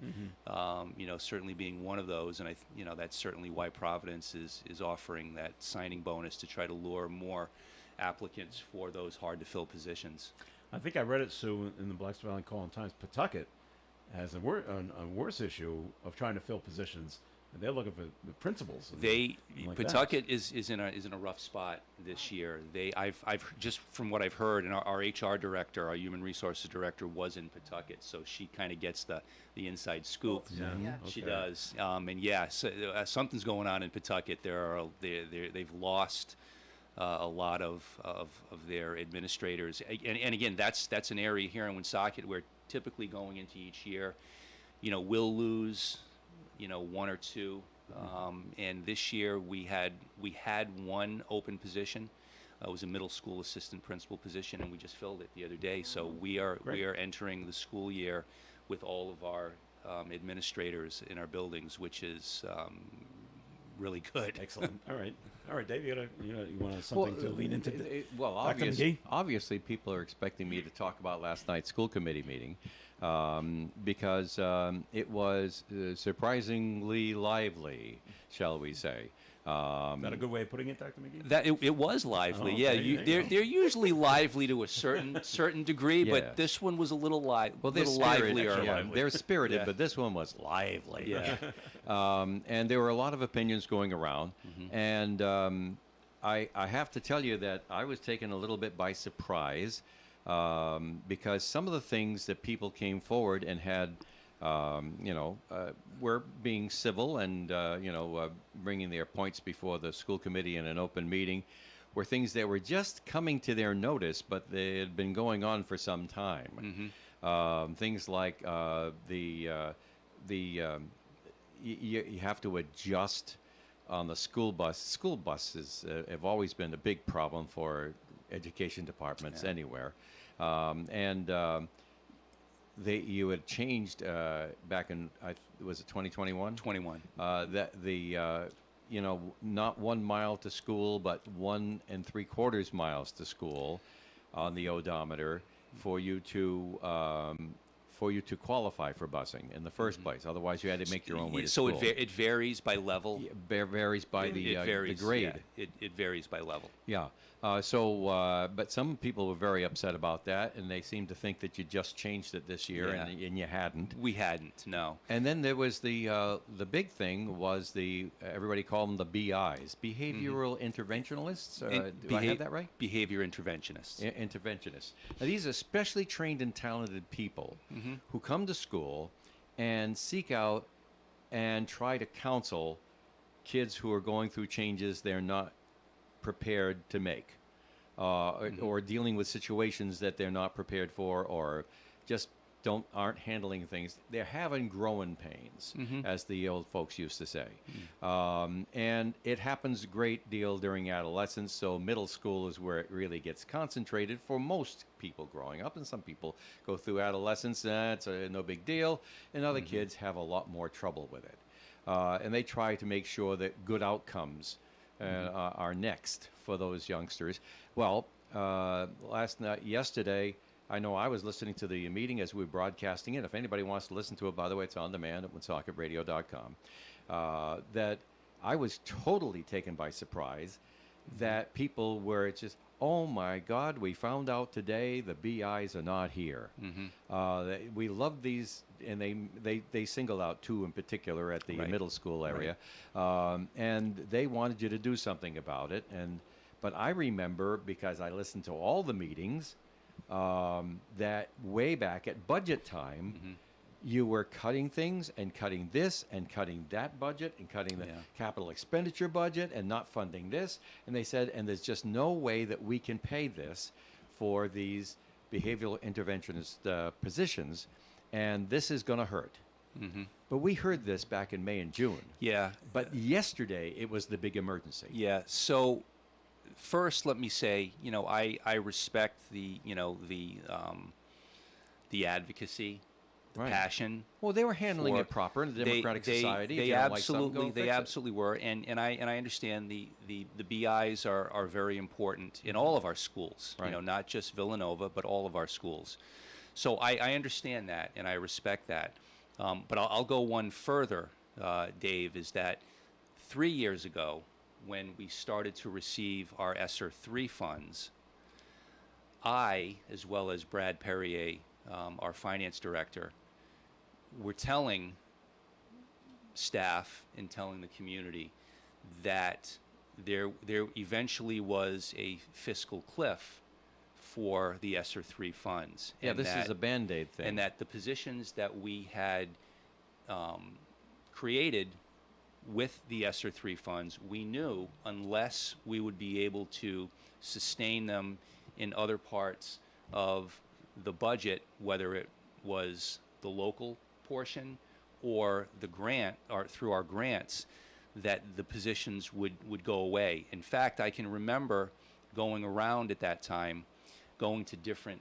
certainly being one of those, and that's certainly why Providence is offering that signing bonus to try to lure more applicants for those hard to fill positions. I think I read it, Sue, in the Blackstone Valley Call-in-Times. Pawtucket has a worse issue of trying to fill positions, and they're looking for the principals. Pawtucket is in a rough spot this year. I've just from what I've heard, and our HR director, our human resources director, was in Pawtucket, so she kind of gets the inside scoop. Yeah, Yeah. She okay. does. And yes, something's going on in Pawtucket. They've lost a lot of their administrators, and again, that's an area here in Woonsocket where typically going into each year, we'll lose, 1 or 2, and this year we had 1 open position. It was a middle school assistant principal position, and we just filled it the other day. So we are entering the school year with all of our administrators in our buildings, which is really good. Excellent. All right, Dave, you want something to lean into? Well, Dr. McGee? obviously, people are expecting me to talk about last night's school committee meeting because it was surprisingly lively, shall we say. Is that a good way of putting it, Dr. McGee? That it was lively, Oh, yeah. okay, there you They're usually lively to a certain degree, Yes. but this one was a little Well, they're little spirited. livelier. Yeah, lively. they're spirited, Yeah. but this one was lively. Yeah. And there were a lot of opinions going around, and I have to tell you that I was taken a little bit by surprise because some of the things that people came forward and had, were being civil and bringing their points before the school committee in an open meeting, were things that were just coming to their notice, but they had been going on for some time. Things like you have to adjust on the school bus. School buses have always been a big problem for education departments anywhere, you had changed back in was it 2021? 21. That not 1 mile to school, but 1 3/4 miles to school on the odometer for you to qualify for busing in the first place. Otherwise, you had to make your own way to So school. it varies by level. Varies by the grade. Yeah. It varies by level. Yeah. But some people were very upset about that, and they seemed to think that you just changed it this year, Yeah. and you hadn't. We hadn't, no. And then there was the big thing was everybody called them the BIs, behavioral interventionalists. Do I have that right? Behavior interventionists. Interventionists. Now, these are specially trained and talented people who come to school and seek out and try to counsel kids who are going through changes they're not prepared to make, or dealing with situations that they're not prepared for, or just aren't handling things. They're having growing pains, as the old folks used to say. And it happens a great deal during adolescence, so middle school is where it really gets concentrated for most people growing up, and some people go through adolescence, it's no big deal, and other kids have a lot more trouble with it. And they try to make sure that good outcomes are next for those youngsters. Well, yesterday, I know I was listening to the meeting as we were broadcasting it. If anybody wants to listen to it, by the way, it's on demand at WoonSocketRadio.com. That I was totally taken by surprise that people were just, oh my God, we found out today the BIs are not here. We love these, and they singled out two in particular at the middle school area, and they wanted you to do something about it. But I remember, because I listened to all the meetings, that way back at budget time, you were cutting things and cutting this and cutting that budget and cutting the capital expenditure budget and not funding this. And they said, and there's just no way that we can pay this for these behavioral interventionist positions, and this is going to hurt. But we heard this back in May and June. Yeah. But yesterday, it was the big emergency. Yeah. So first, let me say, I respect the advocacy, the passion. Well, they were handling it proper in the democratic society. They absolutely were, and I understand the BIs are very important in all of our schools. Right. Not just Villanova, but all of our schools. So I understand that, and I respect that. But I'll go one further, Dave. Is that 3 years ago, when we started to receive our ESSER 3 funds, I, as well as Brad Perrier, our finance director, were telling staff and telling the community that there eventually was a fiscal cliff for the ESSER 3 funds. Yeah, and this is a Band-Aid thing. And that the positions that we had created with the ESSER 3 funds, we knew unless we would be able to sustain them in other parts of the budget, whether it was the local portion or the grant, or through our grants, that the positions would go away. In fact, I can remember going around at that time, going to different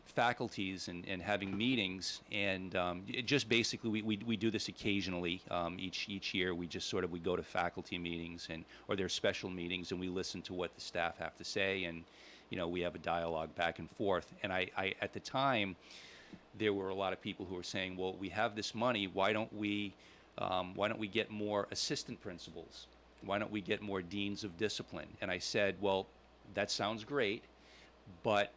faculties and having meetings, and it just basically we do this occasionally each year. We just we go to faculty meetings or their special meetings, and we listen to what the staff have to say, and we have a dialogue back and forth. And I at the time, there were a lot of people who were saying, well, we have this money, why don't we get more assistant principals? Why don't we get more deans of discipline? And I said, well, that sounds great, but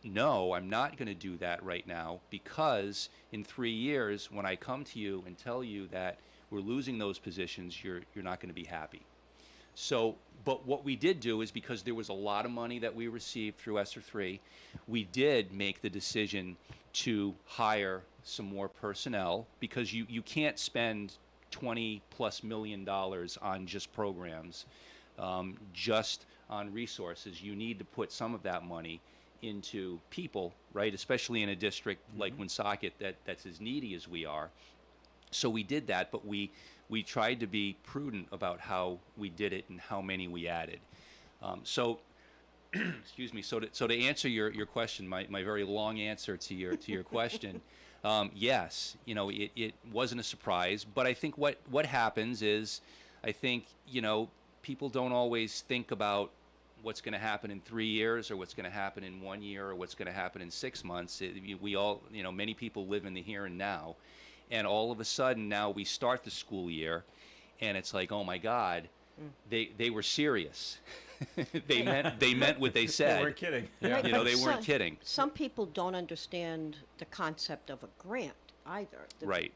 no, I'm not going to do that right now, because in 3 years, when I come to you and tell you that we're losing those positions, you're not going to be happy. So, but what we did do is, because there was a lot of money that we received through ESSER 3, we did make the decision to hire some more personnel, because you can't spend $20+ million on just programs, just on resources. You need to put some of that money into people, right? Especially in a district like Woonsocket that's as needy as we are. So we did that, but we tried to be prudent about how we did it and how many we added. Excuse me. So to answer your question, my very long answer to your question, yes, it wasn't a surprise. But I think what happens is, I think people don't always think about what's going to happen in 3 years, or what's going to happen in 1 year, or what's going to happen in 6 months. We all, many people live in the here and now, and all of a sudden now we start the school year, and it's like, oh my God, they were serious. they meant what they said. They weren't kidding. Right, They but weren't kidding. Some people don't understand the concept of a grant either. Right.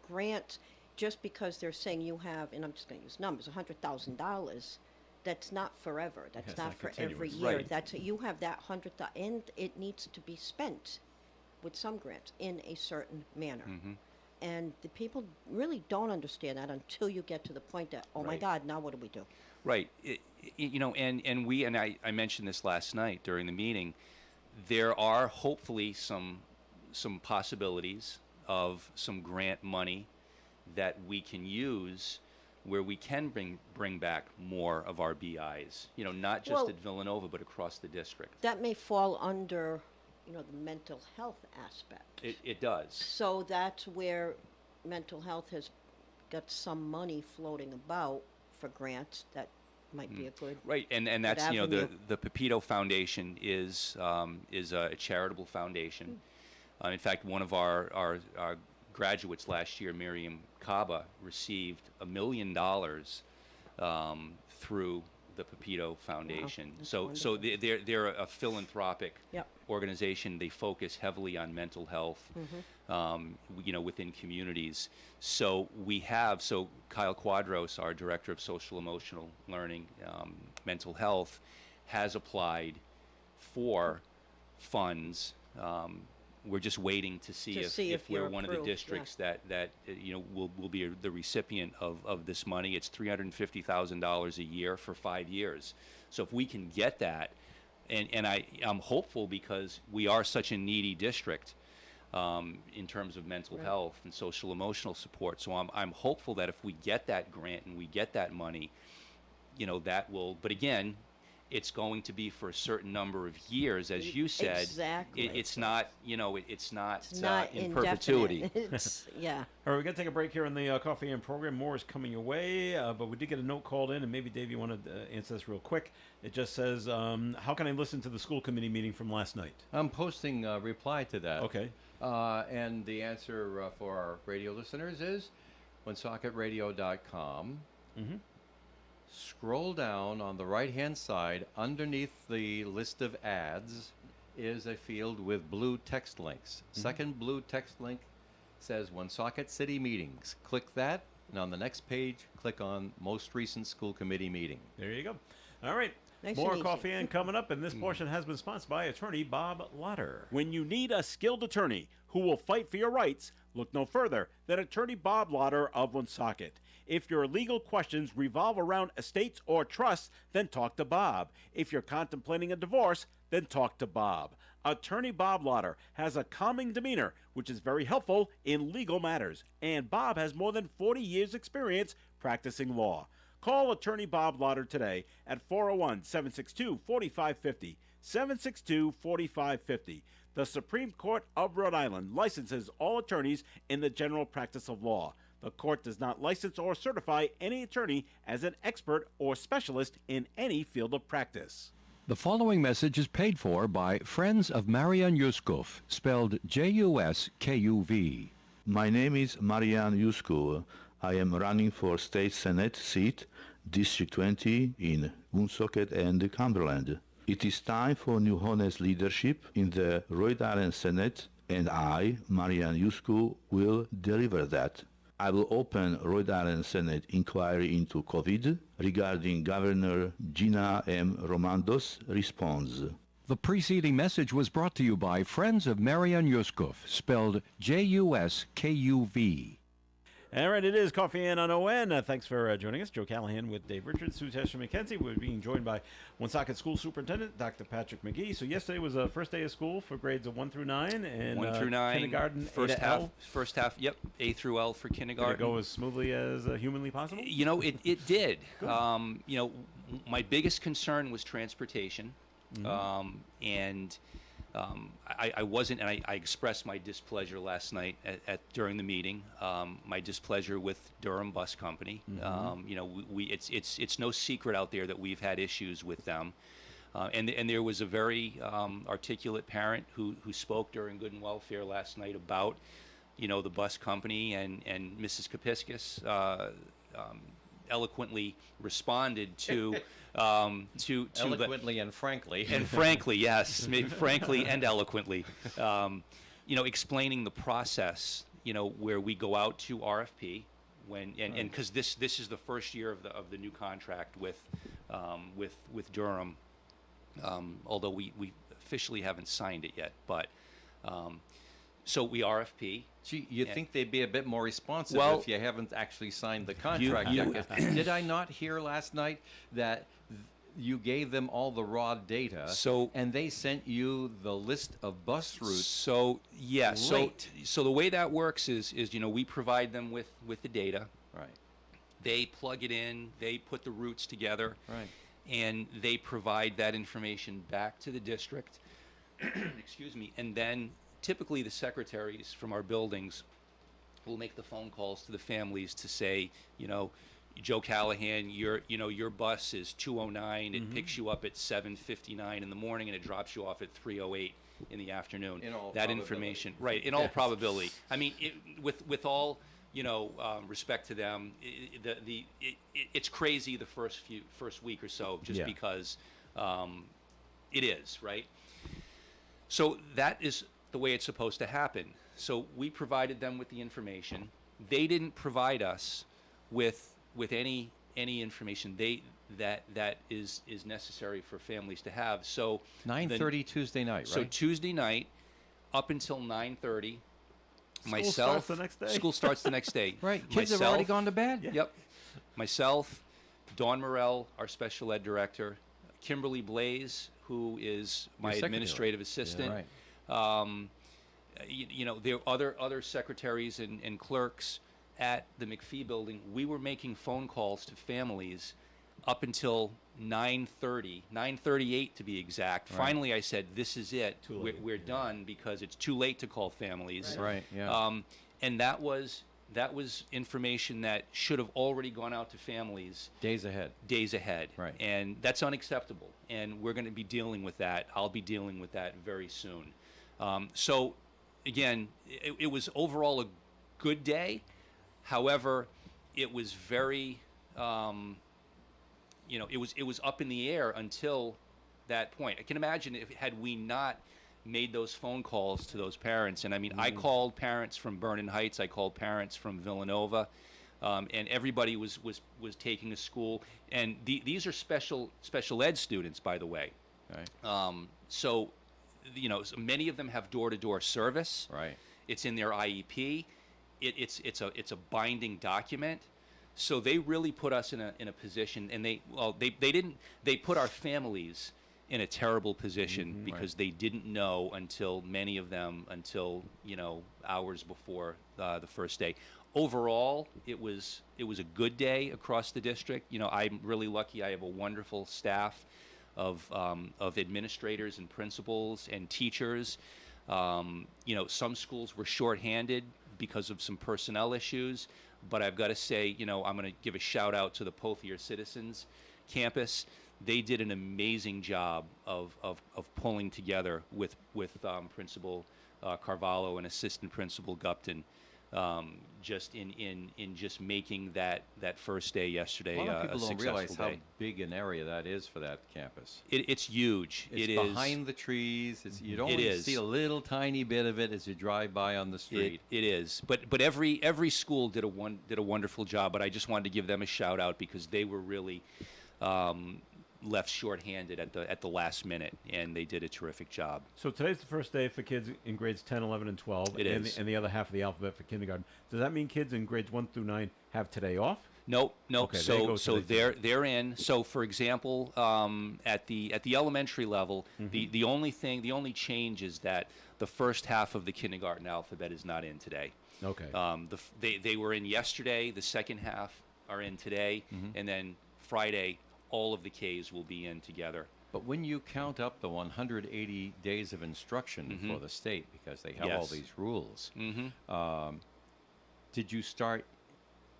Grants, just because they're saying you have, and I'm just going to use numbers, $100,000. That's not forever. That's it's not not for every continuous. year. Right. That's you have that 100,000, and it needs to be spent with some grants in a certain manner. And the people really don't understand that until you get to the point that, oh my Right. God, now what do we do? Right. I mentioned this last night during the meeting. There are hopefully some some possibilities of some grant money that we can use where we can bring back more of our BIs, not just Well- at Villanova, but across the district. That may fall under, the mental health aspect. It does. So that's where mental health has got some money floating about for grants that might be a good. Right, and that's avenue. the Pepito Foundation is a charitable foundation. In fact, one of our graduates last year, Miriam Kaba, received $1 million through the Pepito Foundation. that's So wonderful. they're a philanthropic Yep. organization. They focus heavily on mental health, within communities. So Kyle Quadros, our director of social emotional learning, mental health, has applied for funds. We're just waiting to see if we're you're one of the approved, yeah. districts that will be the recipient of this money. It's $350,000 a year for 5 years. So if we can get that, and I'm hopeful because we are such a needy district in terms of mental health and social emotional support. So I'm hopeful that if we get that grant and we get that money, that will. But again, it's going to be for a certain number of years, as you said. Exactly. It's not. It's not. It's not in indefinite. perpetuity. It's, yeah. All right, we're going to take a break here on the Coffee and program. More is coming your way, but we did get a note called in, and maybe, Dave, you want to answer this real quick. It just says, how can I listen to the school committee meeting from last night? I'm posting a reply to that. Okay. And the answer for our radio listeners is woonsocketadio.com. Scroll down on the right-hand side. Underneath the list of ads is a field with blue text links. Second blue text link says Woonsocket City Meetings. Click that, and on the next page, click on Most Recent School Committee Meeting. There you go. All right. Nice More and easy. Coffee and coming up, and this portion has been sponsored by attorney Bob Lotter. When you need a skilled attorney who will fight for your rights, look no further than attorney Bob Lotter of Woonsocket. If your legal questions revolve around estates or trusts, then talk to Bob. If you're contemplating a divorce, then talk to Bob. Attorney Bob Lotter has a calming demeanor, which is very helpful in legal matters, and Bob has more than 40 years' experience practicing law. Call attorney Bob Lotter today at 401-762-4550, 762-4550. The Supreme Court of Rhode Island licenses all attorneys in the general practice of law. The court does not license or certify any attorney as an expert or specialist in any field of practice. The following message is paid for by Friends of Marian Yuskov, spelled J-U-S-K-U-V. My name is Marian Yuskov. I am running for State Senate seat, District 20 in Woonsocket and Cumberland. It is time for new honest leadership in the Rhode Island Senate, and I, Marian Yuskov, will deliver that. I will open Rhode Island Senate inquiry into COVID regarding Governor Gina M. Romando's response. The preceding message was brought to you by Friends of Marian Yuskov, spelled J-U-S-K-U-V. All right, it is Coffee and on ON. Thanks for joining us. Joe Callahan with Dave Richards, Sue Tesher McKenzie. We're being joined by Woonsocket School Superintendent, Dr. Patrick McGee. So yesterday was the first day of school for grades of 1 through 9. And 1 through 9, kindergarten, first A to half, L. first half. Yep, A through L for Did kindergarten. it go as smoothly as humanly possible? It did. My biggest concern was transportation, and I wasn't, and I expressed my displeasure last night during the meeting. My displeasure with Durham Bus Company. It's no secret out there that we've had issues with them. And there was a very articulate parent who spoke during Good and Welfare last night about, the bus company, and Mrs. Kapiskis eloquently responded to Eloquently and frankly. and frankly, yes, maybe frankly and eloquently, explaining the process, where we go out to RFP and because this is the first year of the new contract with Durham, although we officially haven't signed it yet, but so we RFP. Gee, you'd think they'd be a bit more responsive Well, if you haven't actually signed the contract you- yet. 'Cause did I not hear last night that you gave them all the raw data, So- and they sent you the list of bus routes. So yeah, Late. so the way that works is we provide them with the data. Right, They plug it in, they put the routes together, right. and they provide that information back to the district. Excuse me. And then typically the secretaries from our buildings will make the phone calls to the families to say, Joe Callahan, your bus is 209. It picks you up at 7:59 in the morning, and it drops you off at 3:08 in the afternoon. In all that probability. information, right? In all probability. I mean, with all respect to them, it's crazy the first week or so, just Yeah. because it is, right? So that is the way it's supposed to happen. So we provided them with the information. They didn't provide us with any information that is necessary for families to have. So 9:30 Tuesday night, right? So Tuesday night up until 9:30. School starts the next day. School starts the next day. Right. Kids have already gone to bed. Yeah. Yep. Myself, Dawn Morell, our special ed director, Kimberly Blaze, who is my secretary. administrative assistant. Right. There are other secretaries and clerks at the McPhee building. We were making phone calls to families up until 9:30, 9:38 to be exact. Right. Finally, I said, "This is it. Too late, We're done because it's too late to call families." Right, yeah. And that was information that should have already gone out to families Days ahead. days ahead. Right. And that's unacceptable. And we're going to be dealing with that. I'll be dealing with that very soon. So, again, it was overall a good day. However, it was very, it was up in the air until that point. I can imagine had we not made those phone calls to those parents, and I mean, I called parents from Vernon Heights, I called parents from Villanova, and everybody was taking a school, and these are special ed students, by the way. Right. So many of them have door-to-door service. Right. It's in their IEP. It's a binding document. So they really put us in a position, and they put our families in a terrible position because they didn't know until hours before the first day. Overall, it was a good day across the district. I'm really lucky. I have a wonderful staff of administrators and principals and teachers. Some schools were shorthanded because of some personnel issues, but I've got to say, I'm going to give a shout out to the Pothier Citizens campus. They did an amazing job of pulling together with Principal Carvalho and Assistant Principal Gupton, just in just making that first day yesterday A lot of people don't successful realize how day. big an area that is for that campus. It's huge. It's It is behind the trees. You don't It only is. see a little tiny bit of it as you drive by on the street. It is, but every school did a wonderful job. But I just wanted to give them a shout out because they were really left shorthanded at the last minute, and they did a terrific job. So today's the first day for kids in grades 10, 11, and 12. It is. And the other half of the alphabet for kindergarten. Does that mean kids in grades 1 through 9 have today off? Nope. Okay, they go So today too. they're in. So for example, at the elementary level, the only change is that the first half of the kindergarten alphabet is not in today. Okay. They were in yesterday. The second half are in today, and then Friday, all of the Ks will be in together. But when you count up the 180 days of instruction for the state, because they have all Yes. these rules, did you start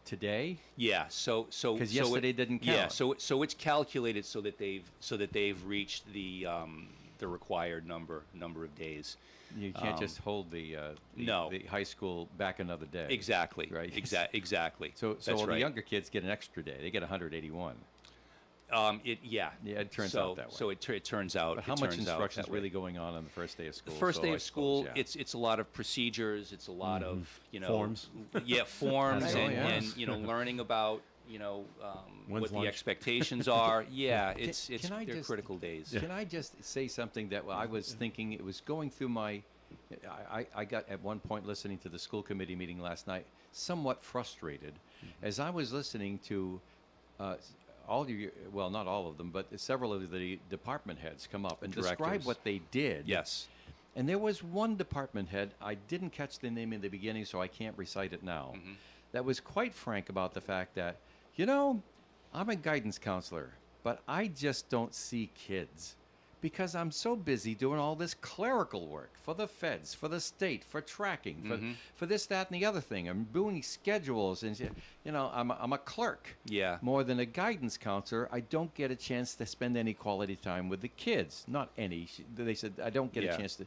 today? Yeah. So 'Cause yesterday didn't Yeah. count. So it's calculated so that they've reached the required number of days. You can't just hold the no. the high school back another day. Exactly. Right. Exactly. So That's the right. younger kids get an extra day. They get 181. Yeah. It turns out that way. So it turns out. But how it much turns out instruction is that way. really going on the first day of school? The first So day I of school, suppose, yeah. it's a lot of procedures. It's a lot of Forms. Yeah, forms Right. and, Oh, yes. and learning about When's what the lunch? expectations are. Yeah, it's can I they're just- critical days. Can I just say something that I was thinking? It was going through my. I got at one point listening to the school committee meeting last night, somewhat frustrated, as I was listening to well, not all of them, but several of the department heads come up and describe Directors. what they did. Yes. And there was one department head, I didn't catch the name in the beginning, so I can't recite it now, that was quite frank about the fact that, I'm a guidance counselor, but I just don't see kids because I'm so busy doing all this clerical work for the feds, for the state, for tracking, for this, that, and the other thing. I'm doing schedules, and I'm a clerk. Yeah. More than a guidance counselor, I don't get a chance to spend any quality time with the kids. Not any. They said I don't get Yeah. a chance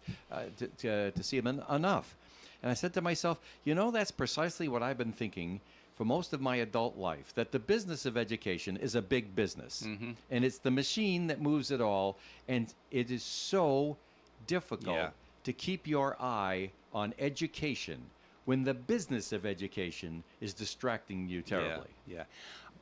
to see them enough. And I said to myself, that's precisely what I've been thinking for most of my adult life, that the business of education is a big business. And it's the machine that moves it all. And it is so difficult Yeah. to keep your eye on education when the business of education is distracting you terribly. Yeah.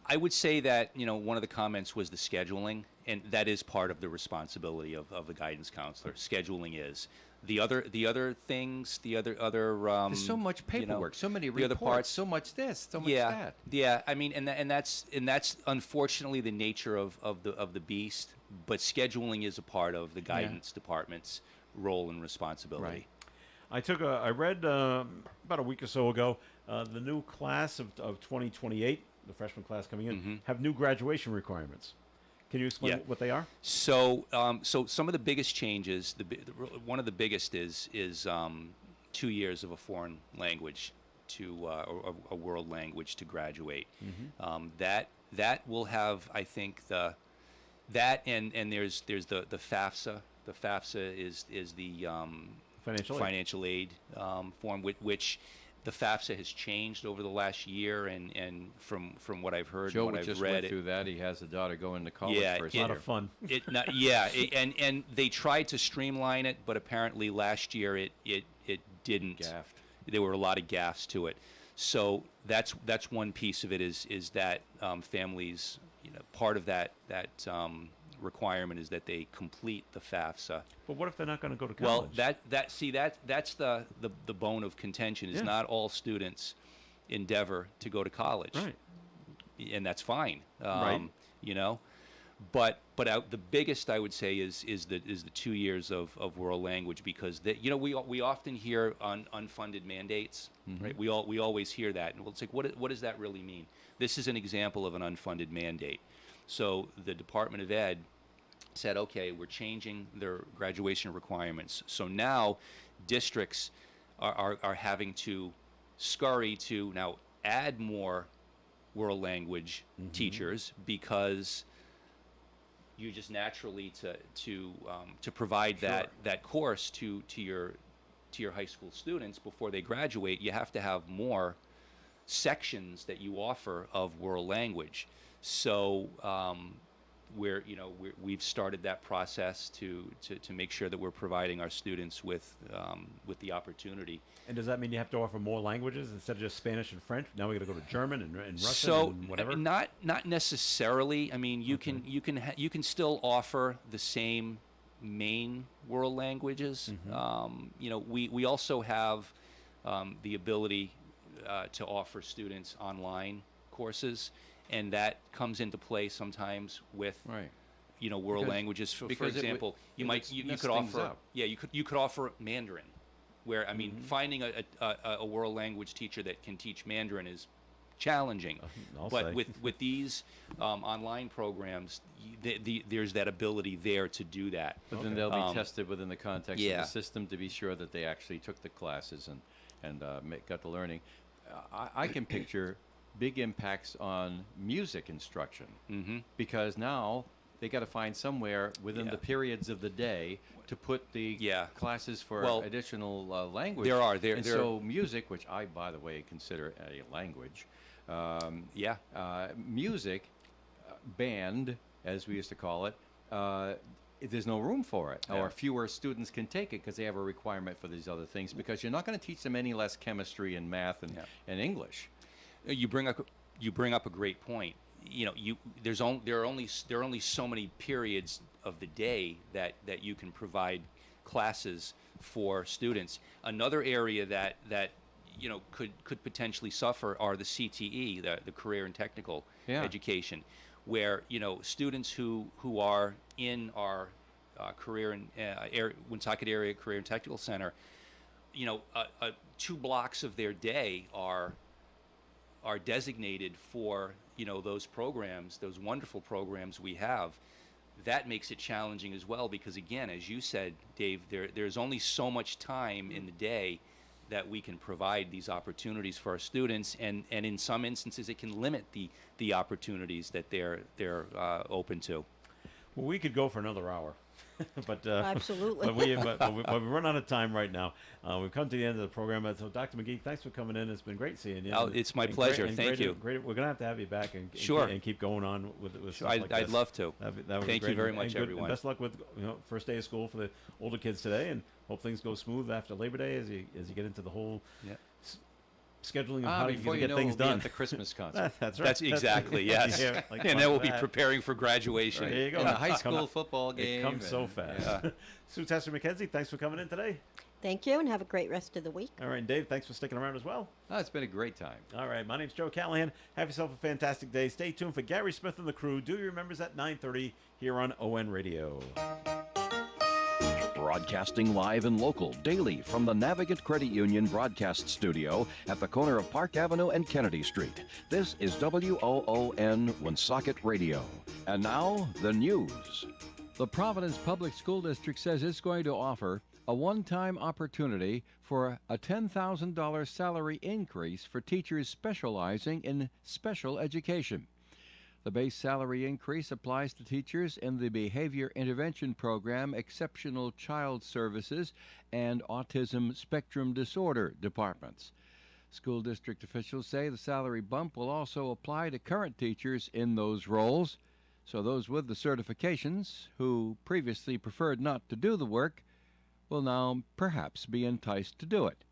I would say that, one of the comments was the scheduling, and that is part of the responsibility of the guidance counselor. Scheduling is. The other things, There's so much paperwork, so many the other reports, parts, so much this, so much yeah, that. Yeah. I mean, and that's unfortunately the nature of the beast. But scheduling is a part of the guidance department's role and responsibility. Right. I read about a week or so ago, the new class of 2028, the freshman class coming in, have new graduation requirements. Can you explain Yeah. what they are? So some of the biggest changes, one of the biggest is 2 years of a foreign language or a world language to graduate. That will have, I think, that and there's the FAFSA. The FAFSA is the financial aid form, which the FAFSA has changed over the last year, and from what I've heard, Joe and what I've just read, went through that. He has a daughter going to college Yeah, first it- A lot year. of fun. and they tried to streamline it, but apparently last year it didn't. Gaffed. There were a lot of gaffes to it. So that's one piece of it is that families, part of that requirement is that they complete the FAFSA. But what if they're not going to go to Well, college? that's the bone of contention. Is Yeah. not all students endeavor to go to college, Right. and that's fine. Right. But the biggest I would say is the 2 years of world language, because we often hear on unfunded mandates, right? We always hear that, and it's like, what does that really mean? This is an example of an unfunded mandate. So the Department of Ed said, okay, we're changing their graduation requirements. So now districts are having to scurry to now add more world language teachers, because you just naturally to provide that course to your high school students before they graduate, you have to have more sections that you offer of world language. So we've started that process to make sure that we're providing our students with the opportunity. And does that mean you have to offer more languages instead of just Spanish and French? Now we got to go to German and Russian So and whatever. not necessarily. I mean, you can still offer the same main world languages. We also have the ability to offer students online courses, and that comes into play sometimes with Right. world Because- languages. For because it would- example, it would you mess could things offer up. you could offer Mandarin, where I mean finding a world language teacher that can teach Mandarin is challenging. I'll But say. with these online programs, there's that ability there to do that. But then they'll be tested within the context of yeah. the system to be sure that they actually took the classes and got the learning. I can picture big impacts on music instruction, because now they got to find somewhere within Yeah. the periods of the day to put the Yeah. classes for Well, additional language. there are. And so music, which I, by the way, consider a language, Yeah. music, band, as we used to call it, there's no room for it, Yeah. or fewer students can take it because they have a requirement for these other things, because you're not going to teach them any less chemistry and math and English. You bring up a great point. There are only so many periods of the day that you can provide classes for students. Another area that could potentially suffer are the CTE, the career and technical Yeah. education, where students who are in our career and Woonsocket Area Career and Technical Center, 2 blocks of their day are designated for those programs, those wonderful programs we have. That makes it challenging as well, because again, as you said, Dave, there's only so much time in the day that we can provide these opportunities for our students, and in some instances it can limit the opportunities that they're open to. Well, we could go for another hour. But Absolutely. but we run out of time right now. We've come to the end of the program. So, Dr. McGee, thanks for coming in. It's been great seeing you. Oh, it's my pleasure. Thank you. Great. We're going to have you back and Sure. and keep going on with Sure, stuff like I'd this. love to. That would be Thank you great. very And much, good- and everyone. best luck with first day of school for the older kids today, and hope things go smooth after Labor Day as you get into the whole Yeah. scheduling of how you're before going to you get know, things we'll be done. at the Christmas concert. That's right. That's exactly, yes. Yeah, like And fun then we'll for be that. preparing for graduation. There you go. And the high Come school up- football game. It comes so and- fast. yeah. Sue Tester McKenzie, thanks for coming in today. Thank you, and have a great rest of the week. All right, and Dave, thanks for sticking around as well. Oh, it's been a great time. All right, my name's Joe Callahan. Have yourself a fantastic day. Stay tuned for Gary Smith and the crew. Do your members at 9:30 here on ON Radio. Broadcasting live and local daily from the Navigant Credit Union broadcast studio at the corner of Park Avenue and Kennedy Street. This is WOON Woonsocket Radio. And now, the news. The Providence Public School District says it's going to offer a one-time opportunity for a $10,000 salary increase for teachers specializing in special education. The base salary increase applies to teachers in the Behavior Intervention Program, Exceptional Child Services, and Autism Spectrum Disorder departments. School district officials say the salary bump will also apply to current teachers in those roles, so those with the certifications who previously preferred not to do the work will now perhaps be enticed to do it.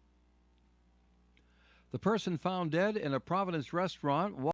The person found dead in a Providence restaurant